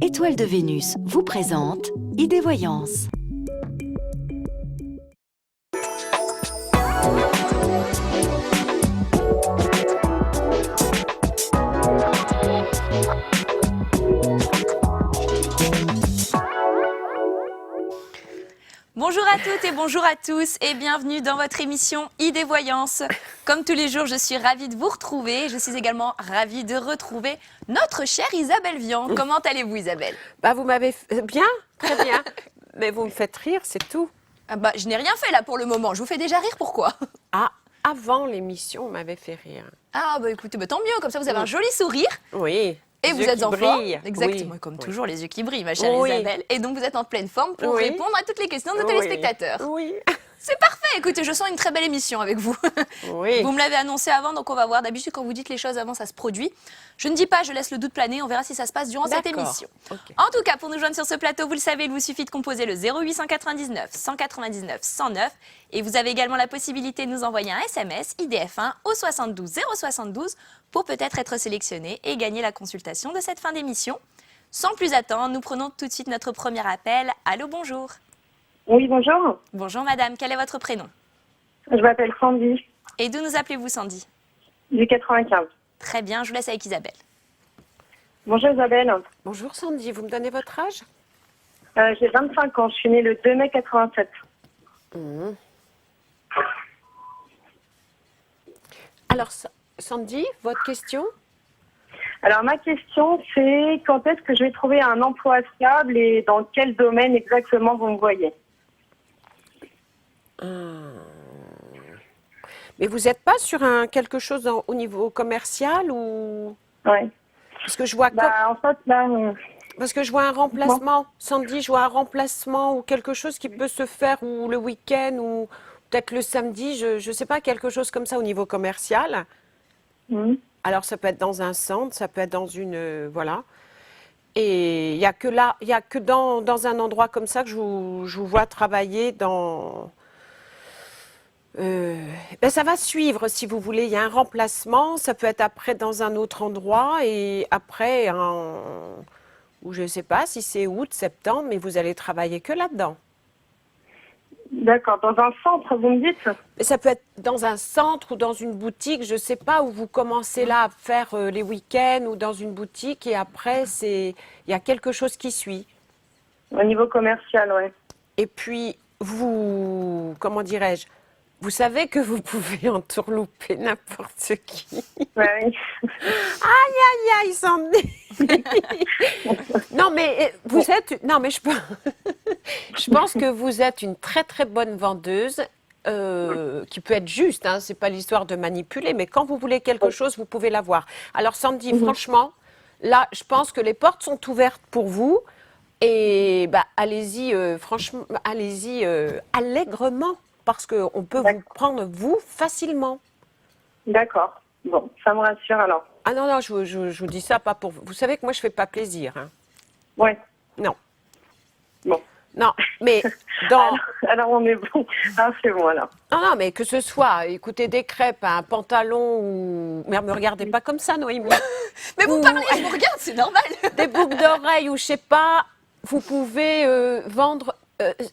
Étoile de Vénus vous présente Idée Voyance. Bonjour à toutes et bonjour à tous et bienvenue dans votre émission Idée Voyance. Comme tous les jours, je suis ravie de vous retrouver. Je suis également ravie de retrouver notre chère Isabelle Vian. Comment allez-vous, Isabelle? Vous m'avez bien, très bien. Mais vous me faites rire, c'est tout. Je n'ai rien fait là pour le moment. Je vous fais déjà rire, pourquoi? Ah, avant l'émission, on m'avait fait rire. Écoutez, tant mieux, comme ça vous avez un joli sourire. Oui. Et vous êtes en forme. Exactement, oui, comme oui. toujours, les yeux qui brillent, ma chère Isabelle. Et donc vous êtes en pleine forme pour Oui. répondre à toutes les questions de nos téléspectateurs. Oui. C'est parfait, écoutez, je sens une très belle émission avec vous. Oui. Vous me l'avez annoncé avant, donc on va voir. D'habitude, quand vous dites les choses avant, ça se produit. Je ne dis pas, je laisse le doute planer, on verra si ça se passe durant cette D'accord. émission. Ok. En tout cas, pour nous joindre sur ce plateau, vous le savez, il vous suffit de composer le 0899 199 109. Et vous avez également la possibilité de nous envoyer un SMS IDF1 au 72 072 pour peut-être être sélectionné et gagner la consultation de cette fin d'émission. Sans plus attendre, nous prenons tout de suite notre premier appel. Allô, bonjour. Oui, bonjour. Bonjour madame, quel est votre prénom? Je m'appelle Sandy, Et d'où nous appelez-vous, Sandy? du 95. Très bien, je vous laisse avec Isabelle. Bonjour Isabelle. Bonjour Sandy, vous me donnez votre âge? J'ai 25 ans, je suis née le 2 mai 87. Alors, Sandy, votre question? Alors ma question c'est quand est-ce que je vais trouver un emploi stable et dans quel domaine exactement vous me voyez? Mais vous n'êtes pas sur quelque chose au niveau commercial ou... Ouais. Parce que je vois En fait là, Parce que je vois un remplacement, Sandy, je vois un remplacement ou quelque chose qui peut se faire ou le week-end ou peut-être le samedi, je ne sais pas, quelque chose comme ça au niveau commercial. Alors ça peut être dans un centre, ça peut être dans une... voilà. Et il n'y a que là, il n'y a que dans un endroit comme ça que je vous vois travailler dans... ça va suivre si vous voulez, il y a un remplacement, ça peut être après dans un autre endroit et après ou je ne sais pas si c'est août, septembre, mais vous allez travailler que là-dedans. d'accord, dans un centre vous me dites? Mais ça peut être dans un centre ou dans une boutique, je ne sais pas, où vous commencez là à faire les week-ends ou dans une boutique et après il y a quelque chose qui suit. Au niveau commercial, ouais. Et puis vous, comment dirais-je, vous savez que vous pouvez entourlouper n'importe qui. Ouais, oui. Aïe, Sandy. Non, mais vous êtes... Non, mais je pense que vous êtes une très, très bonne vendeuse qui peut être juste. Hein, c'est pas l'histoire de manipuler, mais quand vous voulez quelque chose, vous pouvez l'avoir. Alors, Sandy, franchement, là, je pense que les portes sont ouvertes pour vous. Et allez-y, franchement, allez-y allègrement, parce qu'on peut vous prendre, vous, facilement. D'accord. Bon, ça me rassure alors. Ah non, je vous dis ça pas pour vous. Vous savez que moi, je fais pas plaisir. Hein. Ouais. Non. Bon. Non, mais dans... Alors on est bon. Ah, c'est bon alors. Non, mais que ce soit, écoutez, des crêpes, un pantalon ou... Mais me regardez pas comme ça, Noémie. Mais vous parlez, je vous regarde, c'est normal. Des boucles d'oreilles ou je sais pas, vous pouvez vendre...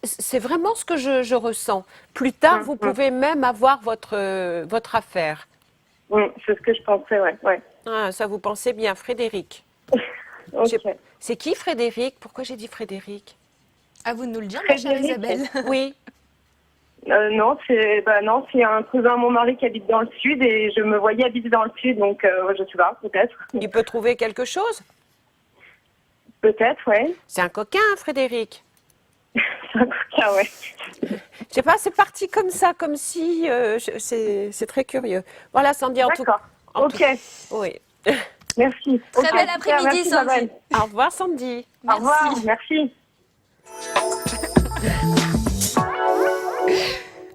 c'est vraiment ce que je ressens. Plus tard, vous pouvez même avoir votre affaire. C'est ce que je pensais, ouais. Ah, ça, vous pensez bien, Frédéric. Ok. C'est qui Frédéric? Pourquoi j'ai dit Frédéric? À vous de nous le dire, ma chère Frédéric. Isabelle. Oui. Non, c'est un cousin à mon mari qui habite dans le sud et je me voyais habiter dans le sud, donc je sais pas, peut-être. Il peut trouver quelque chose? Peut-être, ouais. C'est un coquin, hein, Frédéric. C'est un coquin, ouais. Je sais pas, c'est parti comme ça, comme si... c'est très curieux. Voilà, Sandy, en tout cas. D'accord. Ok. Oui. Merci. Très Ok, bel en tout cas, après-midi, merci, Sandy. Isabelle. Au revoir, Sandy. Au revoir, merci.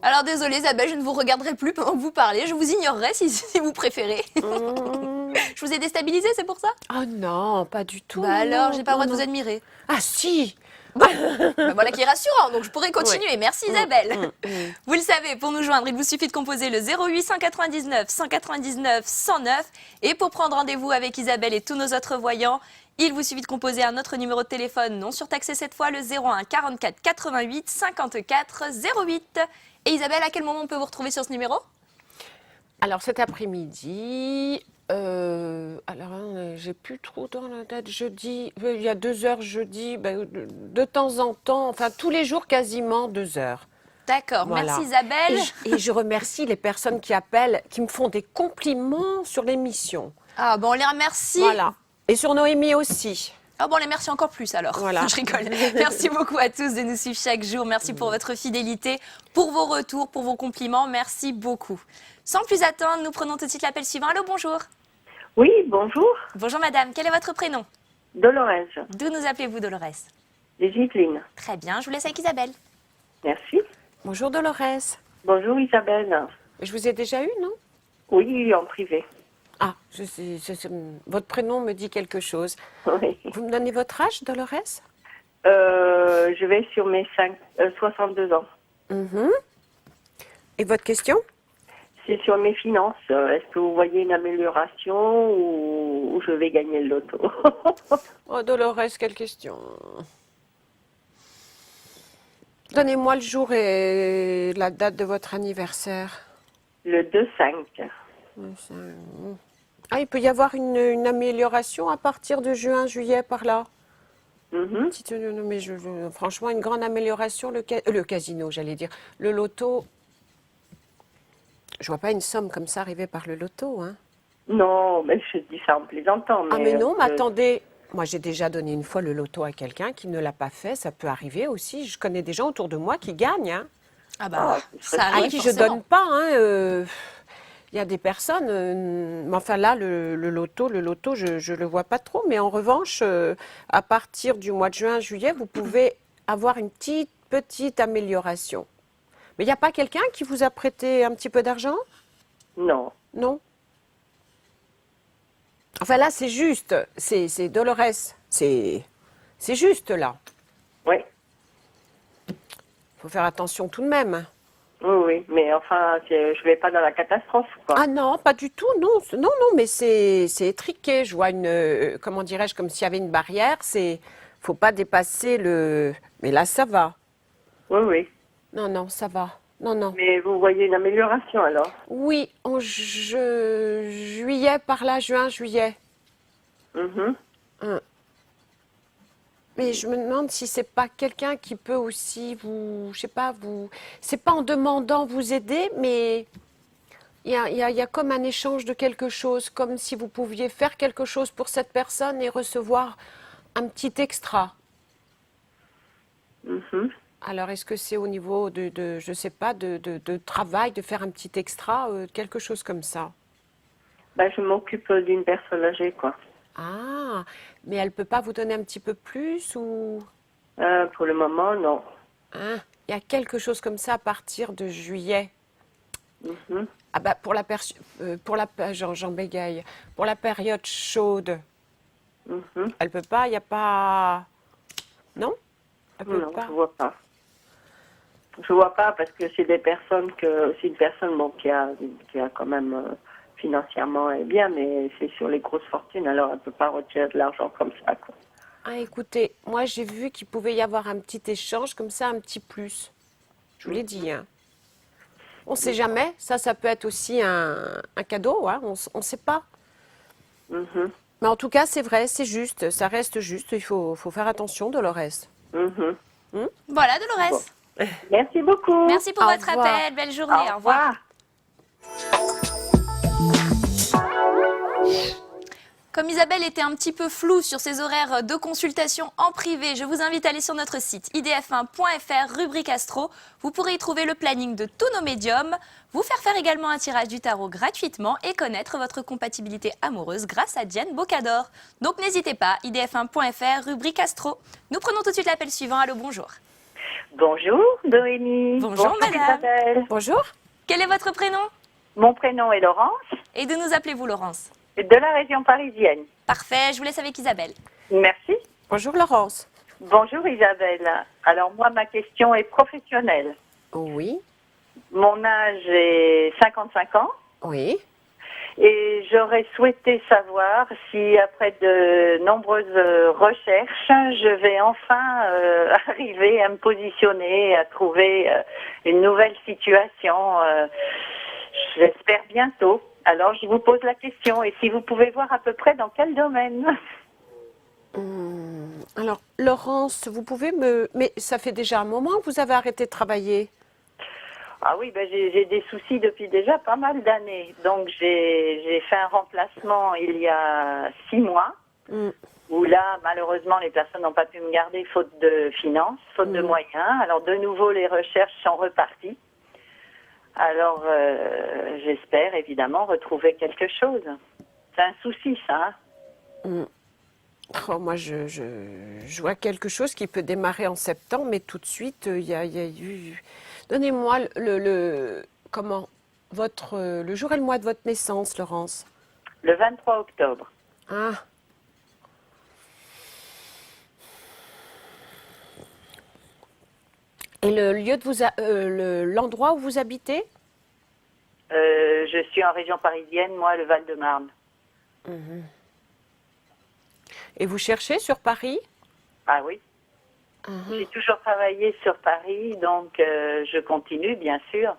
Alors désolée Isabelle, je ne vous regarderai plus pendant que vous parlez, je vous ignorerai si vous préférez. Je vous ai déstabilisé, c'est pour ça? Oh non, pas du tout. Alors, non, j'ai pas le droit de non. vous admirer. Ah si. Ben voilà qui est rassurant, donc je pourrais continuer. Merci Isabelle. Vous le savez, pour nous joindre, il vous suffit de composer le 0899 199 109. Et pour prendre rendez-vous avec Isabelle et tous nos autres voyants, il vous suffit de composer un autre numéro de téléphone non surtaxé cette fois, le 01 44 88 54 08. Et Isabelle, à quel moment on peut vous retrouver sur ce numéro? Alors cet après-midi, j'ai plus trop dans la date, jeudi, il y a 2 heures jeudi, de temps en temps, enfin tous les jours quasiment 2 heures. D'accord, Voilà. merci Isabelle. Et je remercie les personnes qui appellent, qui me font des compliments sur l'émission. Ah bon, on les remercie. Voilà. Et sur Noémie aussi. Ah bon, on les remercie encore plus alors. Voilà. Je rigole. Merci beaucoup à tous de nous suivre chaque jour. Merci pour votre fidélité, pour vos retours, pour vos compliments. Merci beaucoup. Sans plus attendre, nous prenons tout de suite l'appel suivant. Allô, bonjour. Oui, bonjour, Bonjour madame, quel est votre prénom? Dolores, D'où nous appelez-vous Dolores? des Yvelines. Très bien, je vous laisse avec Isabelle. Merci. Bonjour Dolores. Bonjour Isabelle. Je vous ai déjà eu, non? Oui, en privé. Ah, votre prénom me dit quelque chose. Oui. Vous me donnez votre âge, Dolores? Je vais sur mes 62 ans. Mhm. Et votre question? C'est sur mes finances. Est-ce que vous voyez une amélioration ou je vais gagner le loto? Oh, Dolores, quelle question? Donnez-moi le jour et la date de votre anniversaire. Le 2-5. Ah, il peut y avoir une amélioration à partir de juin, juillet, par là. Mhm. Non, mais franchement, une grande amélioration. Le casino, j'allais dire. Le loto, je vois pas une somme comme ça arriver par le loto, hein. Non, mais je dis ça en plaisantant. Ah, mais non, mais attendez. Moi, j'ai déjà donné une fois le loto à quelqu'un qui ne l'a pas fait. Ça peut arriver aussi. Je connais des gens autour de moi qui gagnent, hein. Ah bah, ça À arrive qui je forcément. donne pas, hein. Il y a des personnes, mais enfin là, le loto, je le vois pas trop. Mais en revanche, à partir du mois de juin, juillet, vous pouvez avoir une petite amélioration. Mais il n'y a pas quelqu'un qui vous a prêté un petit peu d'argent? Non. Non? Enfin là, c'est juste. C'est Dolores. C'est juste là. Oui. Il faut faire attention tout de même. Oui, oui. Mais enfin, je vais pas dans la catastrophe, quoi. Ah non, pas du tout, non, non, mais c'est étriqué. Je vois comment dirais-je, comme s'il y avait une barrière. Faut pas dépasser le. Mais là, ça va. Oui, oui. Non, ça va. Non. Mais vous voyez une amélioration alors? Oui, en juillet, par là, juin, juillet. Mhm. Mais je me demande si c'est pas quelqu'un qui peut aussi je sais pas, c'est pas en demandant vous aider, mais il y a comme un échange de quelque chose, comme si vous pouviez faire quelque chose pour cette personne et recevoir un petit extra. Mhm. Alors, est-ce que c'est au niveau je sais pas, de travail, de faire un petit extra, quelque chose comme ça? Ben, je m'occupe d'une personne âgée, quoi. Ah, mais elle peut pas vous donner un petit peu plus ou... Pour le moment, non. Hein, il y a quelque chose comme ça à partir de juillet. Mhm. Ah bah j'en bégaye. Pour la période chaude, Mhm. elle peut pas, il y a pas... Non? Elle peut Non, pas. je vois pas. Je vois pas parce que c'est des personnes c'est une personne bon, qui a quand même financièrement est bien, mais c'est sur les grosses fortunes, alors elle peut pas retirer de l'argent comme ça, quoi. Ah, écoutez, moi j'ai vu qu'il pouvait y avoir un petit échange comme ça, un petit plus. Je vous l'ai dit, hein. On sait jamais, ça peut être aussi un cadeau, hein. On sait pas. Mhm. Mais en tout cas, c'est vrai, c'est juste, ça reste juste, il faut faire attention, Dolores. Mhm. Voilà Dolores. Merci beaucoup. Merci pour Au votre revoir. appel. Belle journée. Au revoir. Comme Isabelle était un petit peu floue sur ses horaires de consultation en privé, je vous invite à aller sur notre site idf1.fr, rubrique astro. Vous pourrez y trouver le planning de tous nos médiums, vous faire également un tirage du tarot gratuitement et connaître votre compatibilité amoureuse grâce à Diane Bocador. Donc n'hésitez pas, idf1.fr, rubrique astro. Nous prenons tout de suite l'appel suivant. Allô, bonjour. Bonjour, Noémie. Bonjour, madame. Isabelle. Bonjour. Quel est votre prénom? Mon prénom est Laurence, Et d'où nous appelez-vous, Laurence? de la région parisienne. Parfait, je vous laisse avec Isabelle. Merci. Bonjour Laurence. Bonjour Isabelle. Alors moi, ma question est professionnelle. Oui, Mon âge est 55 ans oui. et j'aurais souhaité savoir si après de nombreuses recherches, je vais enfin arriver à me positionner, à trouver une nouvelle situation. J'espère bientôt. Alors je vous pose la question et si vous pouvez voir à peu près dans quel domaine. Alors, Laurence, vous pouvez me... Mais ça fait déjà un moment que vous avez arrêté de travailler. Ah oui, ben j'ai des soucis depuis déjà pas mal d'années. Donc j'ai fait un remplacement il y a 6 mois, Mm. où là, malheureusement, les personnes n'ont pas pu me garder faute de finances, faute de moyens. Alors de nouveau, les recherches sont reparties. Alors j'espère évidemment retrouver quelque chose. C'est un souci, ça. Hein. Oh, moi, je vois quelque chose qui peut démarrer en septembre, mais tout de suite, il y a eu... Donnez-moi comment, le jour et le mois de votre naissance, Laurence. Le 23 octobre. Ah. Et le lieu de l'endroit où vous habitez? Je suis en région parisienne, moi, le Val-de-Marne. Et vous cherchez sur Paris? Ah oui. J'ai toujours travaillé sur Paris, donc je continue, bien sûr.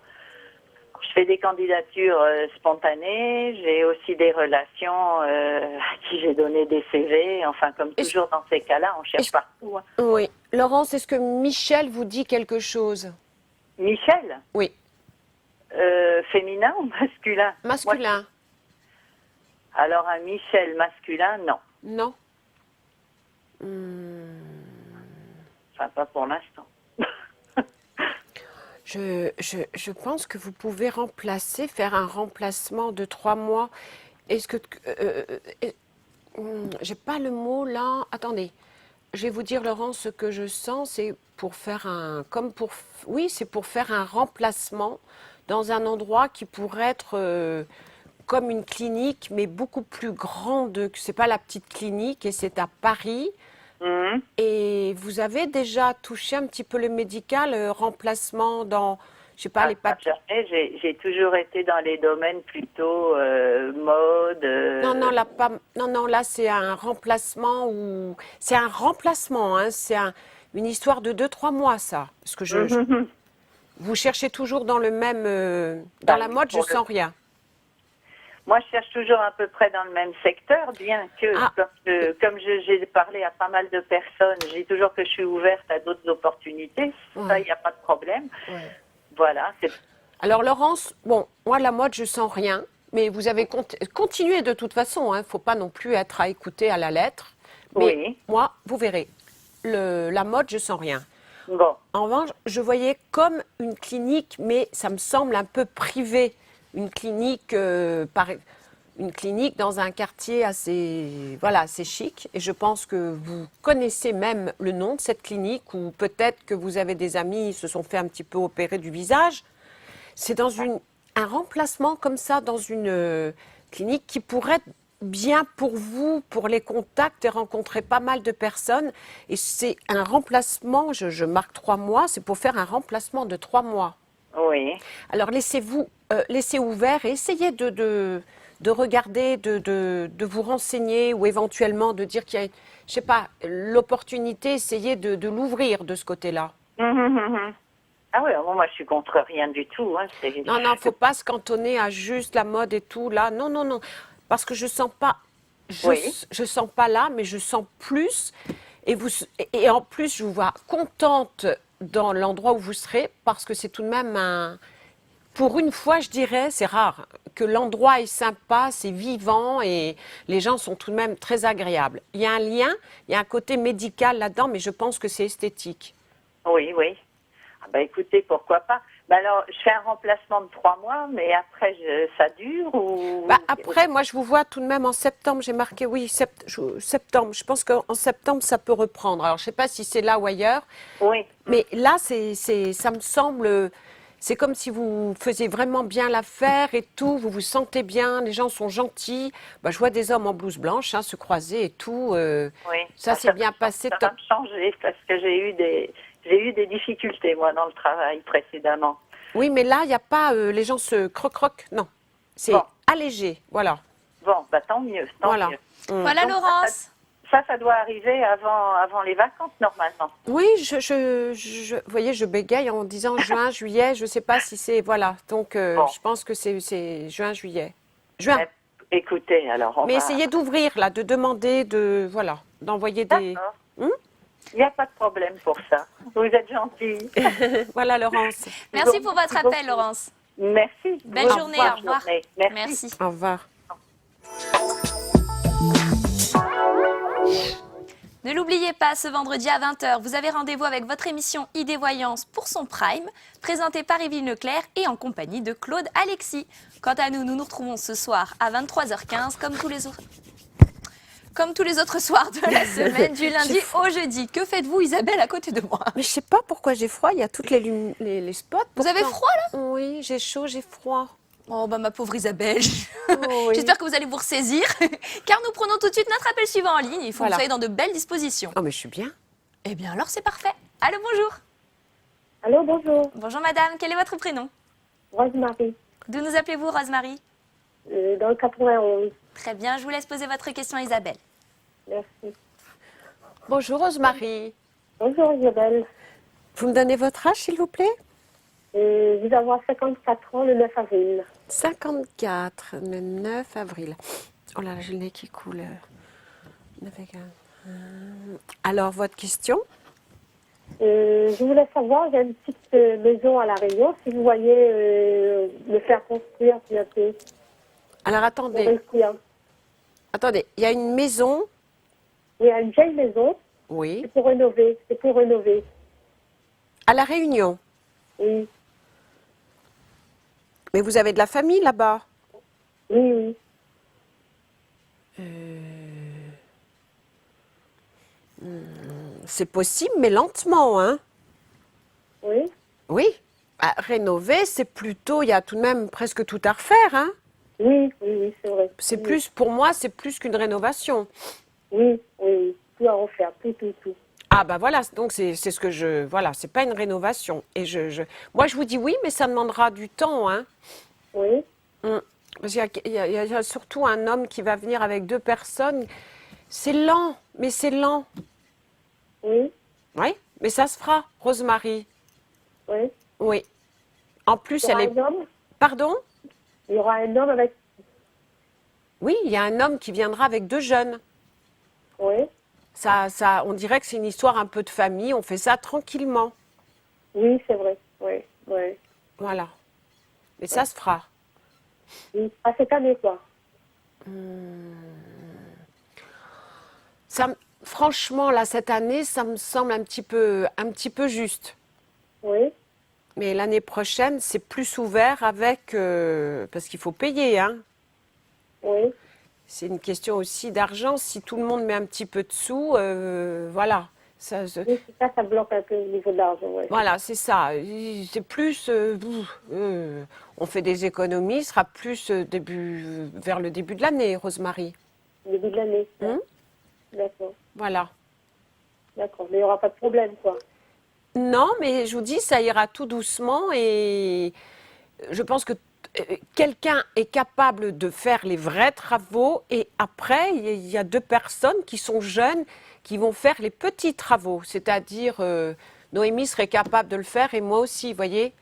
Je fais des candidatures spontanées, j'ai aussi des relations à qui j'ai donné des CV. Enfin, comme toujours dans ces cas-là, on cherche partout. Hein. Oui. Laurence, est-ce que Michel vous dit quelque chose? Michel, Oui. féminin ou masculin? Masculin? Alors, un Michel masculin, non. Non. Enfin, pas pour l'instant. Je pense que vous pouvez faire un remplacement de 3 mois. Est-ce que... j'ai pas le mot là. Attendez. Je vais vous dire, Laurence, ce que je sens, c'est pour faire oui, c'est pour faire un remplacement dans un endroit qui pourrait être comme une clinique, mais beaucoup plus grande. C'est pas la petite clinique et c'est à Paris. Et vous avez déjà touché un petit peu le médical, remplacement dans, je sais pas, les papiers. J'ai toujours été dans les domaines plutôt mode. Non, là, pas, non, là, c'est un remplacement c'est un remplacement, hein, c'est une histoire de 2-3 mois, ça. Parce que vous cherchez toujours dans le même, dans la mode, je sens rien. Moi, je cherche toujours à peu près dans le même secteur, bien que, comme j'ai parlé à pas mal de personnes, j'ai toujours que je suis ouverte à d'autres opportunités. Ouais. Ça, il n'y a pas de problème. Ouais. Voilà. Alors, Laurence, bon, moi, la mode, je sens rien. Mais vous avez continué de toute façon. Il ne faut pas non plus être à écouter à la lettre. Mais moi, vous verrez, la mode, je sens rien. Bon. En revanche, je voyais comme une clinique, mais ça me semble un peu privé. Une clinique, une clinique dans un quartier assez chic. Et je pense que vous connaissez même le nom de cette clinique, ou peut-être que vous avez des amis qui se sont fait un petit peu opérer du visage. C'est dans un remplacement comme ça, dans une clinique qui pourrait être bien pour vous, pour les contacts et rencontrer pas mal de personnes. Et c'est un remplacement, je marque 3 mois, c'est pour faire un remplacement de 3 mois. Oui. Alors laissez ouvert et essayez de regarder, de vous renseigner ou éventuellement de dire qu'il y a, je sais pas, l'opportunité, essayez de l'ouvrir de ce côté-là. Ah oui, moi je suis contre rien du tout. Hein. Non, il ne faut pas se cantonner à juste la mode et tout là. Non. Parce que je sens pas, je sens pas là, mais je sens plus. Et en plus, je vous vois contente dans l'endroit où vous serez, parce que c'est tout de même pour une fois, je dirais, c'est rare, que l'endroit est sympa, c'est vivant et les gens sont tout de même très agréables. Il y a un lien, il y a un côté médical là-dedans, mais je pense que c'est esthétique. Oui. Ah bah écoutez, pourquoi pas. Bah alors, je fais un remplacement de 3 mois, mais après, ça dure ou... Après, moi, je vous vois tout de même en septembre. J'ai marqué, oui, septembre. Je pense qu'en septembre, ça peut reprendre. Alors, je ne sais pas si c'est là ou ailleurs. Oui. Mais là, ça me semble... C'est comme si vous faisiez vraiment bien l'affaire et tout, vous vous sentez bien, les gens sont gentils. Bah, je vois des hommes en blouse blanche se croiser et tout. Oui. Ça s'est bien passé. Ça va me changer parce que j'ai eu des difficultés, moi, dans le travail précédemment. Oui, mais là, il n'y a pas les gens se croque-croque. Non, c'est Bon. allégé. Voilà. Bon, bah tant mieux. Tant Voilà. mieux. Voilà Donc, Laurence. Ça doit arriver avant les vacances, normalement. Oui, vous voyez, je bégaye en disant juin, juillet, je ne sais pas si c'est. Voilà. Donc, Bon. je pense que c'est juin, juillet. Juin. Écoutez, alors, Mais essayez d'ouvrir, là, de demander, voilà, d'envoyer des. D'accord. Hmm. Il n'y a pas de problème pour ça. Vous êtes gentille. Voilà, Laurence. Merci pour votre appel, beaucoup. Laurence. Merci. Belle journée, au revoir. journée. Merci. Au revoir. Ne l'oubliez pas, ce vendredi à 20h, vous avez rendez-vous avec votre émission Idée Voyance pour son Prime, présentée par Evelyne Leclerc et en compagnie de Claude Alexis. Quant à nous, nous nous retrouvons ce soir à 23h15, comme tous les autres soirs de la semaine, du lundi au jeudi. Que faites-vous, Isabelle, à côté de moi? Mais je sais pas pourquoi j'ai froid, il y a toutes les spots. Vous avez froid, là? Oui, j'ai chaud, j'ai froid. Oh, bah ma pauvre Isabelle. Oh, oui. J'espère que vous allez vous ressaisir, car nous prenons tout de suite notre appel suivant en ligne. Il faut que Voilà. vous soyez dans de belles dispositions. Oh, mais je suis bien. Eh bien, alors c'est parfait. Allô, bonjour. Allô, bonjour. Bonjour, madame. Quel est votre prénom? Rosemary, D'où nous appelez-vous, Rosemary? dans le 91. Très bien, je vous laisse poser votre question à Isabelle. Merci. Bonjour, Rosemary. Bonjour Isabelle. Vous me donnez votre âge, s'il vous plaît? Je vais avoir 54 ans le 9 avril. 54, le 9 avril. Oh là là, j'ai le nez qui coule. Alors, votre question? Je voulais savoir, j'ai une petite maison à La Réunion, si vous voyez me faire construire bientôt. Alors, attendez. Attendez, il y a une maison. Il y a une vieille maison, Oui. c'est pour rénover. C'est pour rénover. À La Réunion. Oui, Mais vous avez de la famille là-bas? oui, oui. C'est possible, mais lentement, hein? Oui, Oui. Bah, rénover, c'est plutôt, il y a tout de même presque tout à refaire, hein? oui, oui, oui, c'est vrai. C'est Oui. plus, pour moi, c'est plus qu'une rénovation. Oui, oui, oui. Tout à refaire, tout. Ah bah voilà, donc c'est ce que voilà, c'est pas une rénovation. Et moi je vous dis oui, mais ça demandera du temps, hein. Oui, Parce qu'il y a surtout un homme qui va venir avec 2 personnes. C'est lent, mais c'est lent. oui, Oui, mais ça se fera, Rosemary. oui. Oui. En plus, Il y aura elle est. un homme, Pardon? il y aura un homme avec. Oui, il y a un homme qui viendra avec 2 jeunes. Oui, On dirait que c'est une histoire un peu de famille. On fait ça tranquillement. oui, c'est vrai. Oui, oui. Voilà. Mais ça se fera. Oui. À cette année, quoi. Franchement, là, cette année, ça me semble un petit peu juste. Oui, Mais l'année prochaine, c'est plus ouvert avec... parce qu'il faut payer, hein. oui, C'est une question aussi d'argent. Si tout le monde met un petit peu de sous, voilà. oui, c'est ça, ça bloque un peu au niveau de l'argent. Oui. Voilà, c'est ça. C'est plus... on fait des économies, ce sera plus vers le début de l'année, Rosemary. Au début de l'année. Hum. D'accord, Voilà. d'accord. Mais il n'y aura pas de problème, quoi. Non, mais je vous dis, ça ira tout doucement et je pense que quelqu'un est capable de faire les vrais travaux et après, il y a 2 personnes qui sont jeunes qui vont faire les petits travaux. C'est-à-dire, Noémie serait capable de le faire et moi aussi, vous voyez?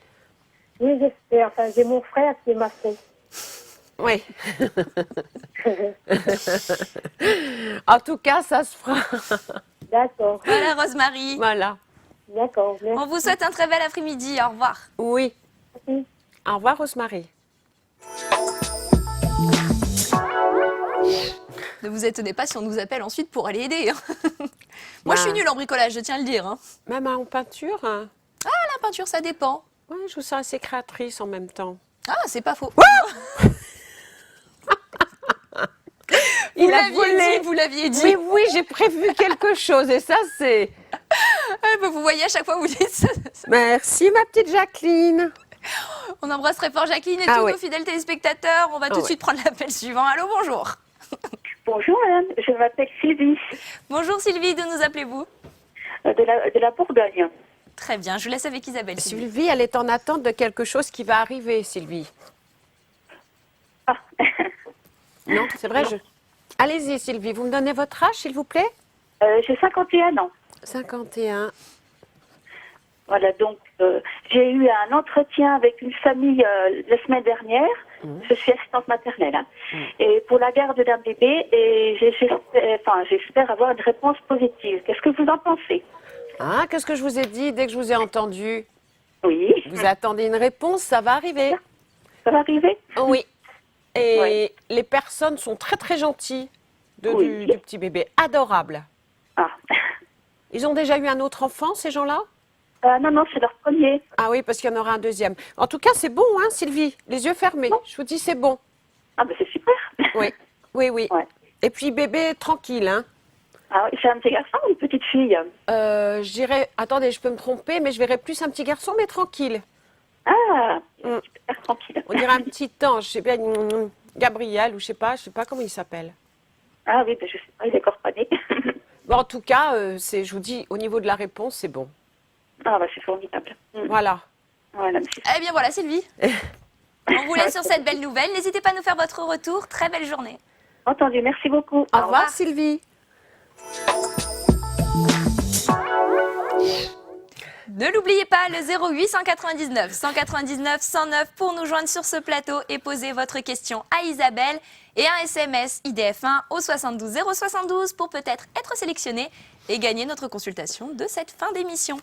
Oui, j'espère. Enfin, j'ai mon frère qui est maçon. Oui. En tout cas, ça se fera. D'accord, Voilà, Rosemary. Voilà. d'accord. Merci. On vous souhaite un très bel après-midi. Au revoir. Oui. Merci. Au revoir, Rosemary. Ne vous étonnez pas si on nous appelle ensuite pour aller aider. hein. Moi, je suis nulle en bricolage, je tiens à le dire. hein. Même en peinture, hein. La peinture, ça dépend. Oui, je vous sens assez créatrice en même temps. Ah, c'est pas faux. Il a volé. Vous l'aviez dit. Oui, oui, j'ai prévu quelque chose et ça, c'est... Ah, bah, vous voyez, à chaque fois, vous dites ça. Merci, ma petite Jacqueline. On embrasse très fort Jacqueline et Ah tous oui. nos fidèles téléspectateurs. On va tout de suite prendre l'appel suivant. Allô, bonjour. Bonjour madame, je m'appelle Sylvie Bonjour Sylvie, d'où nous appelez-vous? de la Bourgogne. Très bien, je vous laisse avec Isabelle. Sylvie. Sylvie, elle est en attente de quelque chose qui va arriver, Sylvie. Ah, Non, c'est vrai, Allez-y, Sylvie, vous me donnez votre âge, s'il vous plaît? j'ai 51 ans. 51. Voilà, donc j'ai eu un entretien avec une famille la semaine dernière. Je suis assistante maternelle. Hein. Et pour la garde d'un bébé, et j'espère avoir une réponse positive. Qu'est-ce que vous en pensez? Ah, qu'est-ce que je vous ai dit dès que je vous ai entendu? Oui, Vous attendez une réponse, ça va arriver. ça va arriver? Oui. Et Ouais. les personnes sont très très gentilles Oui. du petit bébé. Adorables. Ah. Ils ont déjà eu un autre enfant, ces gens-là? Non, non, c'est leur premier. Ah oui, parce qu'il y en aura un deuxième. En tout cas, c'est bon, hein, Sylvie? Les yeux fermés. Je vous dis, c'est bon. Ah, ben c'est super. Oui, oui, oui. Ouais. Et puis bébé, tranquille, hein. Ah, oui, c'est un petit garçon ou une petite fille? Je dirais, attendez, je peux me tromper, mais je verrais plus un petit garçon, mais tranquille. Ah, Mm. super tranquille. On dirait un petit ange, je sais pas, Gabriel, ou je sais pas comment il s'appelle. Ah oui, ben je sais pas, il est encore pas né. Bon, en tout cas, je vous dis, au niveau de la réponse, c'est bon. Ah, bah c'est formidable. Voilà. Voilà, monsieur. Eh bien voilà Sylvie. On vous laisse sur cette belle nouvelle. N'hésitez pas à nous faire votre retour. Très belle journée. Entendu, merci beaucoup. Au revoir, Sylvie. Ne l'oubliez pas, le 08 199 199 109 pour nous joindre sur ce plateau et poser votre question à Isabelle et un SMS IDF1 au 72 072 pour peut-être être sélectionné et gagner notre consultation de cette fin d'émission.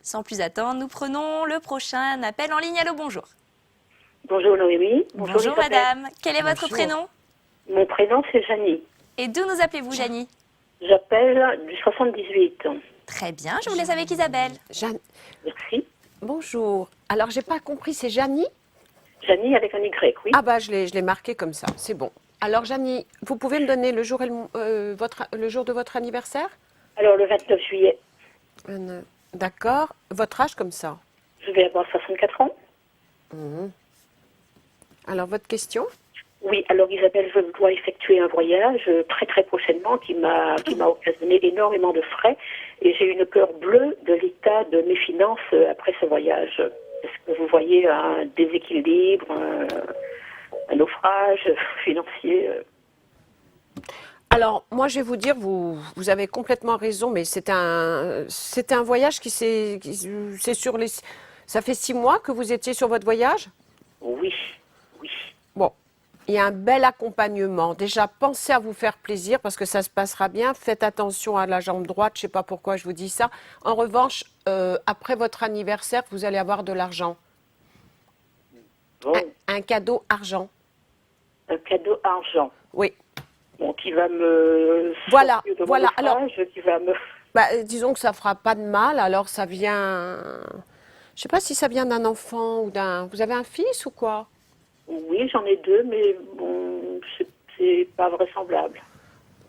Sans plus attendre, nous prenons le prochain appel en ligne. Allô, bonjour. Bonjour Noémie. Bonjour Isabelle. madame. Quel est votre Bonjour. prénom? Mon prénom c'est Janie. Et d'où nous appelez-vous, Janie? J'appelle du 78. Très bien, je vous laisse avec Isabelle. Jeanne, Merci. bonjour. Alors, j'ai pas compris, c'est Janie? Janie avec un Y, oui. Ah bah, je l'ai marqué comme ça, c'est bon. Alors, Janie, vous pouvez me donner le jour, le jour de votre anniversaire? Alors le 29 juillet, D'accord. Votre âge comme ça? je vais avoir 64 ans. Alors, votre question? Oui, alors Isabelle, je dois effectuer un voyage très très prochainement qui m'a occasionné énormément de frais et j'ai une peur bleue de l'état de mes finances après ce voyage. Est-ce que vous voyez un déséquilibre, un naufrage financier Alors, moi, je vais vous dire, vous avez complètement raison, mais c'est un voyage c'est sur les... Ça fait 6 mois que vous étiez sur votre voyage? Oui, oui. Bon, il y a un bel accompagnement. Déjà, pensez à vous faire plaisir parce que ça se passera bien. Faites attention à la jambe droite, je ne sais pas pourquoi je vous dis ça. En revanche, après votre anniversaire, vous allez avoir de l'argent. Bon, Un cadeau argent. un cadeau argent. Oui. Bon, qui va me Voilà, sortir de mon voilà. Alors, naufrage, qui va me... bah, disons que ça fera pas de mal. Alors, ça vient... Je ne sais pas si ça vient d'un enfant ou d'un... Vous avez un fils ou quoi? Oui, j'en ai 2, mais bon, c'est pas vraisemblable.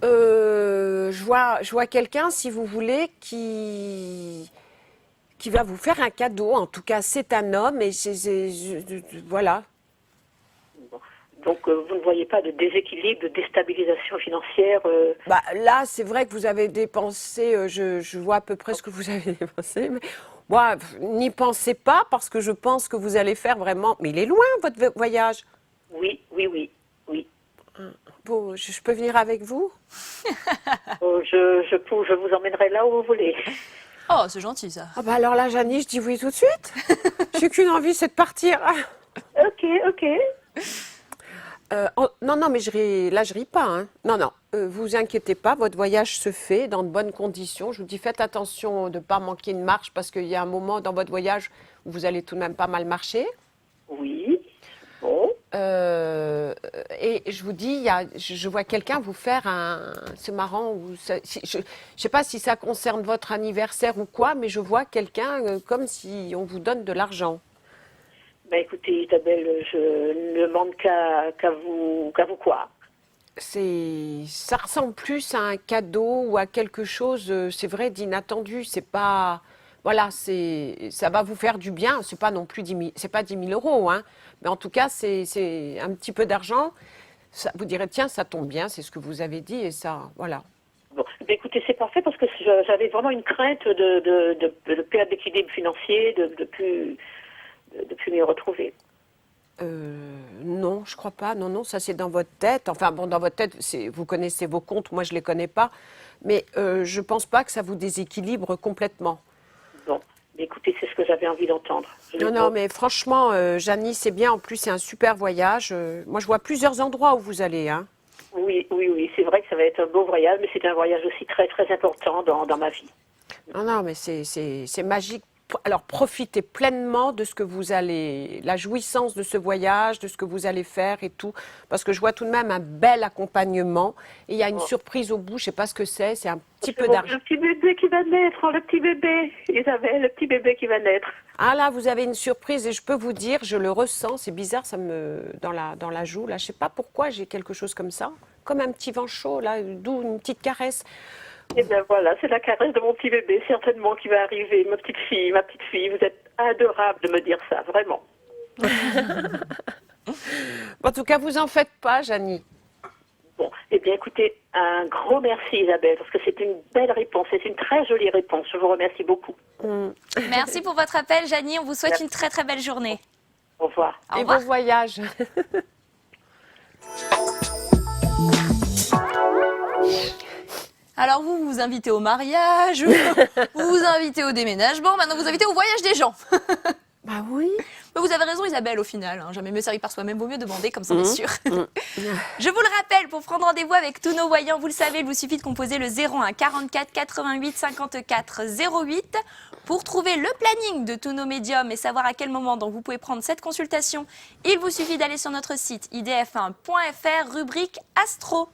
Je vois quelqu'un, si vous voulez, qui va vous faire un cadeau. En tout cas, c'est un homme et voilà. Bon. Donc, vous ne voyez pas de déséquilibre, de déstabilisation financière Bah, là, c'est vrai que vous avez dépensé, je vois à peu près ce que vous avez dépensé, mais moi, n'y pensez pas parce que je pense que vous allez faire vraiment... Mais il est loin, votre voyage. Oui, oui, oui, oui. Bon, je peux venir avec vous? Je vous emmènerai là où vous voulez. Oh, c'est gentil ça. Ah bah alors là, Janie, je dis oui tout de suite. J'ai qu'une envie, c'est de partir. Ok, ok. Non, mais là, je ris pas. Hein. Non, vous inquiétez pas, votre voyage se fait dans de bonnes conditions. Je vous dis, faites attention de ne pas manquer de marche parce qu'il y a un moment dans votre voyage où vous allez tout de même pas mal marcher. Oui. Bon. Et je vous dis, je vois quelqu'un vous faire c'est marrant, je ne sais pas si ça concerne votre anniversaire ou quoi, mais je vois quelqu'un comme si on vous donne de l'argent. Ben écoutez, Isabelle, je ne demande qu'à vous croire. Ça ressemble plus à un cadeau ou à quelque chose, c'est vrai, d'inattendu. C'est pas... voilà, ça va vous faire du bien. C'est pas non plus 10 000 euros, hein, mais en tout cas, c'est un petit peu d'argent. Vous direz, tiens, ça tombe bien, c'est ce que vous avez dit, et ça, voilà. Bon, ben écoutez, c'est parfait parce que j'avais vraiment une crainte de perdre l'équilibre financier, de plus m'y retrouver. Non, je crois pas. Non, ça c'est dans votre tête. Enfin bon, dans votre tête, vous connaissez vos comptes, moi je les connais pas. Mais je pense pas que ça vous déséquilibre complètement. Bon, ben écoutez, c'est ce que j'avais envie d'entendre. Non, mais franchement, Janie, c'est bien. En plus, c'est un super voyage. Moi, je vois plusieurs endroits où vous allez, hein. Oui, c'est vrai que ça va être un beau voyage, mais c'est un voyage aussi très, très important dans ma vie. Non, mais c'est magique. Alors, profitez pleinement de ce que vous allez, la jouissance de ce voyage, de ce que vous allez faire et tout. Parce que je vois tout de même un bel accompagnement. Et il y a une surprise au bout, je ne sais pas ce que c'est un petit peu d'argent. Le petit bébé qui va naître, le petit bébé, Isabelle, le petit bébé qui va naître. Ah là, vous avez une surprise et je peux vous dire, je le ressens, c'est bizarre, dans la joue, là, je ne sais pas pourquoi j'ai quelque chose comme ça. Comme un petit vent chaud, là, d'où une petite caresse. Et bien voilà, c'est la caresse de mon petit bébé, certainement, qui va arriver. Ma petite fille, vous êtes adorable de me dire ça, vraiment. En tout cas, vous en faites pas, Janie. Bon, eh bien écoutez, un gros merci Isabelle, parce que c'est une belle réponse, c'est une très jolie réponse. Je vous remercie beaucoup. Merci pour votre appel, Janie. On vous souhaite une très très belle journée. Au revoir. Au Et revoir. bon voyage. Alors vous vous invitez au mariage, vous vous invitez au déménagement, maintenant vous invitez au voyage des gens. Bah oui. Mais vous avez raison Isabelle au final, hein. Jamais mieux servi par soi-même, vaut mieux demander comme ça on est sûr. Je vous le rappelle, pour prendre rendez-vous avec tous nos voyants, vous le savez, il vous suffit de composer le 01 44 88 54 08 pour trouver le planning de tous nos médiums et savoir à quel moment donc vous pouvez prendre cette consultation. Il vous suffit d'aller sur notre site idf1.fr, rubrique Astro.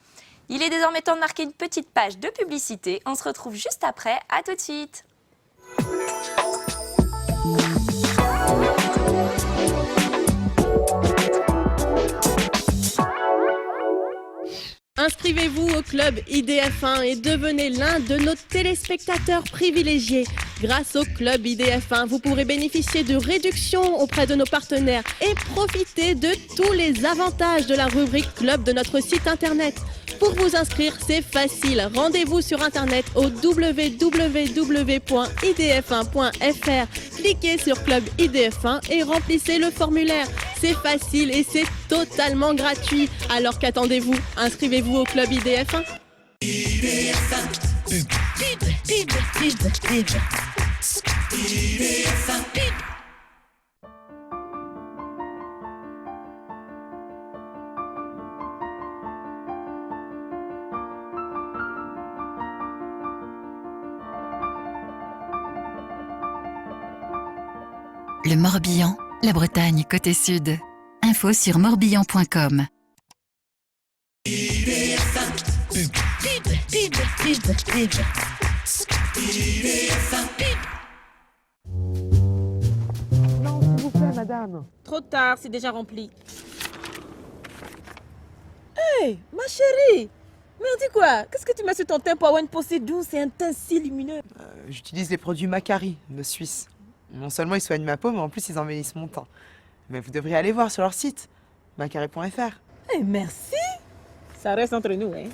Il est désormais temps de marquer une petite page de publicité. On se retrouve juste après. À tout de suite. Inscrivez-vous au club IDF1 et devenez l'un de nos téléspectateurs privilégiés. Grâce au club IDF1, vous pourrez bénéficier de réductions auprès de nos partenaires et profiter de tous les avantages de la rubrique club de notre site internet. Pour vous inscrire, c'est facile. Rendez-vous sur internet au www.idf1.fr. Cliquez sur Club IDF1 et remplissez le formulaire. C'est facile et c'est totalement gratuit. Alors qu'attendez-vous? Inscrivez-vous au Club IDF1. Le Morbihan, la Bretagne côté sud. Info sur morbihan.com. Non, s'il vous plaît, madame. Trop tard, c'est déjà rempli. Hey, ma chérie! Mais on dit quoi? Qu'est-ce que tu mets sur ton teint pour avoir une peau si douce et un teint si lumineux? J'utilise les produits Macari de Suisse. Non seulement ils soignent ma peau, mais en plus ils embellissent mon teint. Mais vous devriez aller voir sur leur site, macari.fr. Eh, merci! Ça reste entre nous, hein?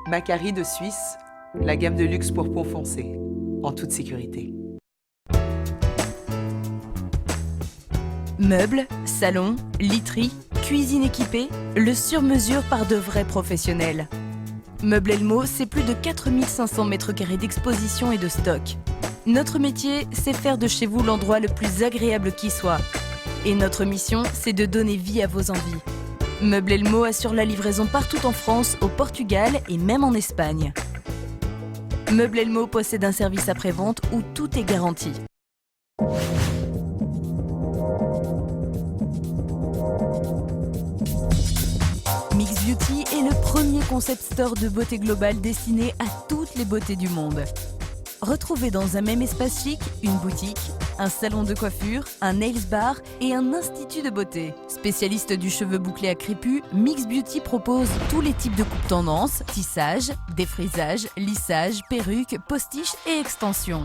Macari de Suisse, la gamme de luxe pour peau foncée, en toute sécurité. Meubles, salons, literie, cuisine équipée, le sur-mesure par de vrais professionnels. Meubles Elmo, c'est plus de 4500 mètres carrés d'exposition et de stock. Notre métier, c'est faire de chez vous l'endroit le plus agréable qui soit. Et notre mission, c'est de donner vie à vos envies. Meubles Elmo assure la livraison partout en France, au Portugal et même en Espagne. Meubles Elmo possède un service après-vente où tout est garanti. Mix Beauty est le premier concept store de beauté globale destiné à toutes les beautés du monde. Retrouvez dans un même espace chic une boutique, un salon de coiffure, un nails bar et un institut de beauté. Spécialiste du cheveu bouclé à crépus, Mix Beauty propose tous les types de coupes tendance, tissage, défrisage, lissage, perruques, postiches et extensions.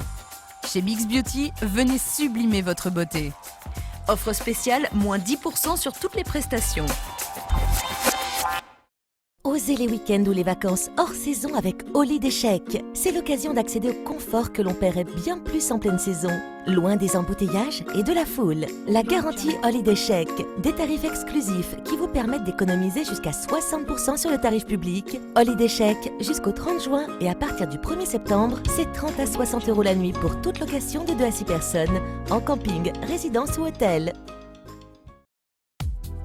Chez Bix Beauty, venez sublimer votre beauté. Offre spéciale, moins 10% sur toutes les prestations. Osez les week-ends ou les vacances hors saison avec Holiday Check. C'est l'occasion d'accéder au confort que l'on paierait bien plus en pleine saison. Loin des embouteillages et de la foule. La garantie Holiday Check. Des tarifs exclusifs qui vous permettent d'économiser jusqu'à 60% sur le tarif public. Holiday Check jusqu'au 30 juin et à partir du 1er septembre, c'est 30 à 60 € la nuit pour toute location de 2 à 6 personnes, en camping, résidence ou hôtel.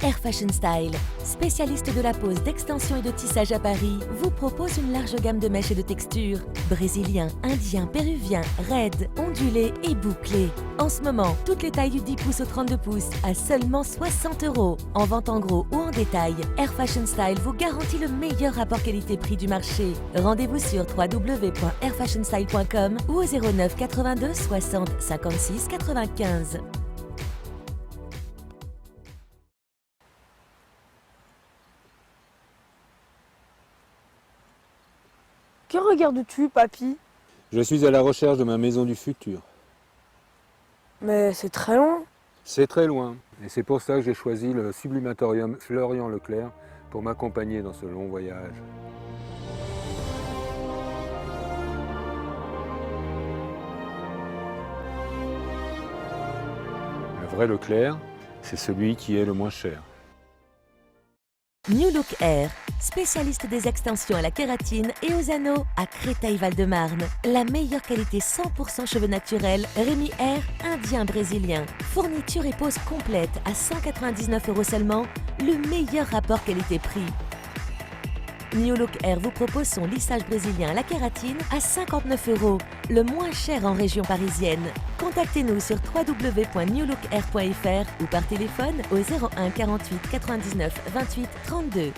Air Fashion Style, spécialiste de la pose d'extension et de tissage à Paris, vous propose une large gamme de mèches et de textures. Brésilien, indien, péruvien, raide, ondulé et bouclé. En ce moment, toutes les tailles du 10 pouces au 32 pouces à seulement 60 €. En vente en gros ou en détail, Air Fashion Style vous garantit le meilleur rapport qualité-prix du marché. Rendez-vous sur www.airfashionstyle.com ou au 09 82 60 56 95. Que regardes-tu, papy? Je suis à la recherche de ma maison du futur. Mais c'est très long. C'est très loin, et c'est pour ça que j'ai choisi le sublimatorium Florian Leclerc pour m'accompagner dans ce long voyage. Le vrai Leclerc, c'est celui qui est le moins cher. New Look Air, spécialiste des extensions à la kératine et aux anneaux à Créteil-Val-de-Marne. La meilleure qualité 100% cheveux naturels, Rémi Air, indien brésilien. Fourniture et pose complète à 199 € seulement, le meilleur rapport qualité-prix. New Look Air vous propose son lissage brésilien à la kératine à 59 €, le moins cher en région parisienne. Contactez-nous sur www.newlookair.fr ou par téléphone au 01 48 99 28 32.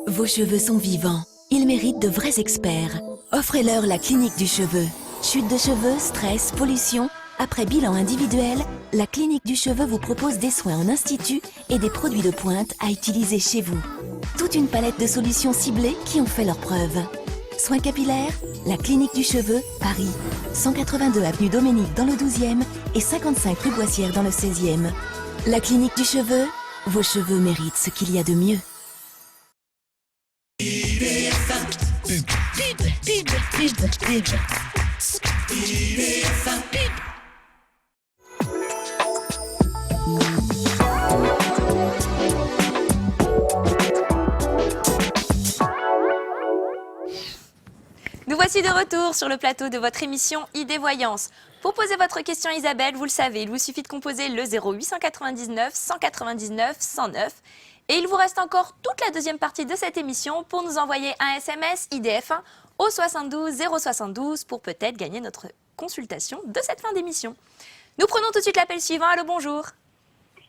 Vos cheveux sont vivants. Ils méritent de vrais experts. Offrez-leur la clinique du cheveu. Chute de cheveux, stress, pollution. Après bilan individuel, la clinique du cheveu vous propose des soins en institut et des produits de pointe à utiliser chez vous. Toute une palette de solutions ciblées qui ont fait leurs preuves. Soins capillaires, la clinique du cheveu, Paris. 182 avenue Doménique dans le 12e et 55 rue Boissière dans le 16e. La clinique du cheveu, vos cheveux méritent ce qu'il y a de mieux. Nous voici de retour sur le plateau de votre émission Idée Voyance. Pour poser votre question à Isabelle, vous le savez, il vous suffit de composer le 0899 199 109. Et il vous reste encore toute la deuxième partie de cette émission pour nous envoyer un SMS IDF1 au 72 072 pour peut-être gagner notre consultation de cette fin d'émission. Nous prenons tout de suite l'appel suivant. Allô, bonjour.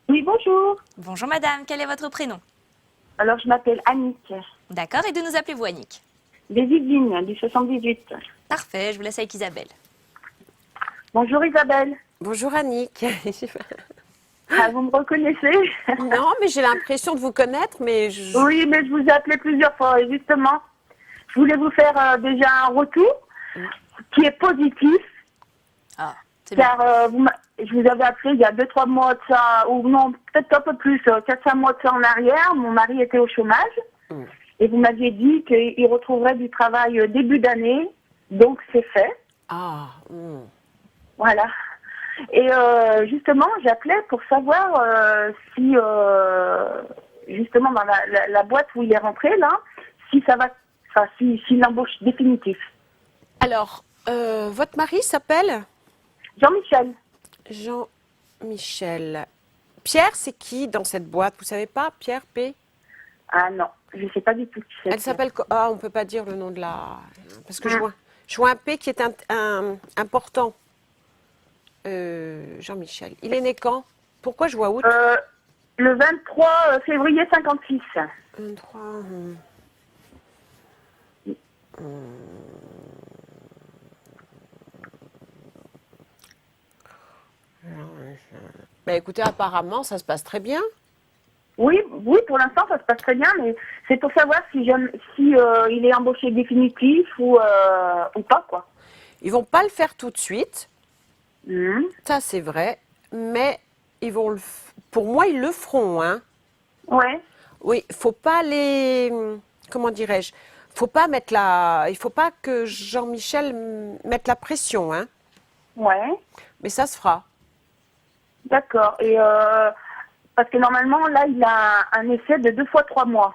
Oui, bonjour. Bonjour madame, quel est votre prénom? Alors, je m'appelle Annick. D'accord, et d'où nous appelez-vous Annick? Des Yvelines, du 78. Parfait, je vous laisse avec Isabelle. Bonjour Isabelle. Bonjour Annick. Ah, vous me reconnaissez? Non, mais j'ai l'impression de vous connaître, mais Oui, mais je vous ai appelé plusieurs fois, et justement. Je voulais vous faire déjà un retour qui est positif. Ah, c'est car je vous avais appelé il y a 2-3 mois de ça, ou non, peut-être un peu plus, 4-5 mois de ça en arrière. Mon mari était au chômage. Et vous m'aviez dit qu'il retrouverait du travail début d'année. Donc, c'est fait. Ah. Voilà. Et justement, j'appelais pour savoir si, justement, dans la boîte où il est rentré, là, si ça va, enfin, si l'embauche définitive. Alors, votre mari s'appelle Jean-Michel. Jean-Michel. Pierre, c'est qui dans cette boîte? Vous savez pas? Pierre P? Ah non, je ne sais pas du tout qui c'est. Elle s'appelle... Ah, on ne peut pas dire le nom de la... Parce que je vois un P qui est important. Jean-Michel. Il est né quand? Pourquoi je vois août? Le 23 février 56. 23... Bah écoutez, apparemment, ça se passe très bien. Oui, pour l'instant, ça se passe très bien, mais c'est pour savoir si il est embauché définitif ou pas, quoi. Ils vont pas le faire tout de suite. Mhm. Ça, c'est vrai. Mais pour moi, ils le feront. Hein. Ouais. Oui, faut pas comment dirais-je? Il faut pas que Jean-Michel mette la pression. Hein. Ouais. Mais ça se fera. D'accord. Et parce que normalement, là, il a un essai de 2 fois 3 mois.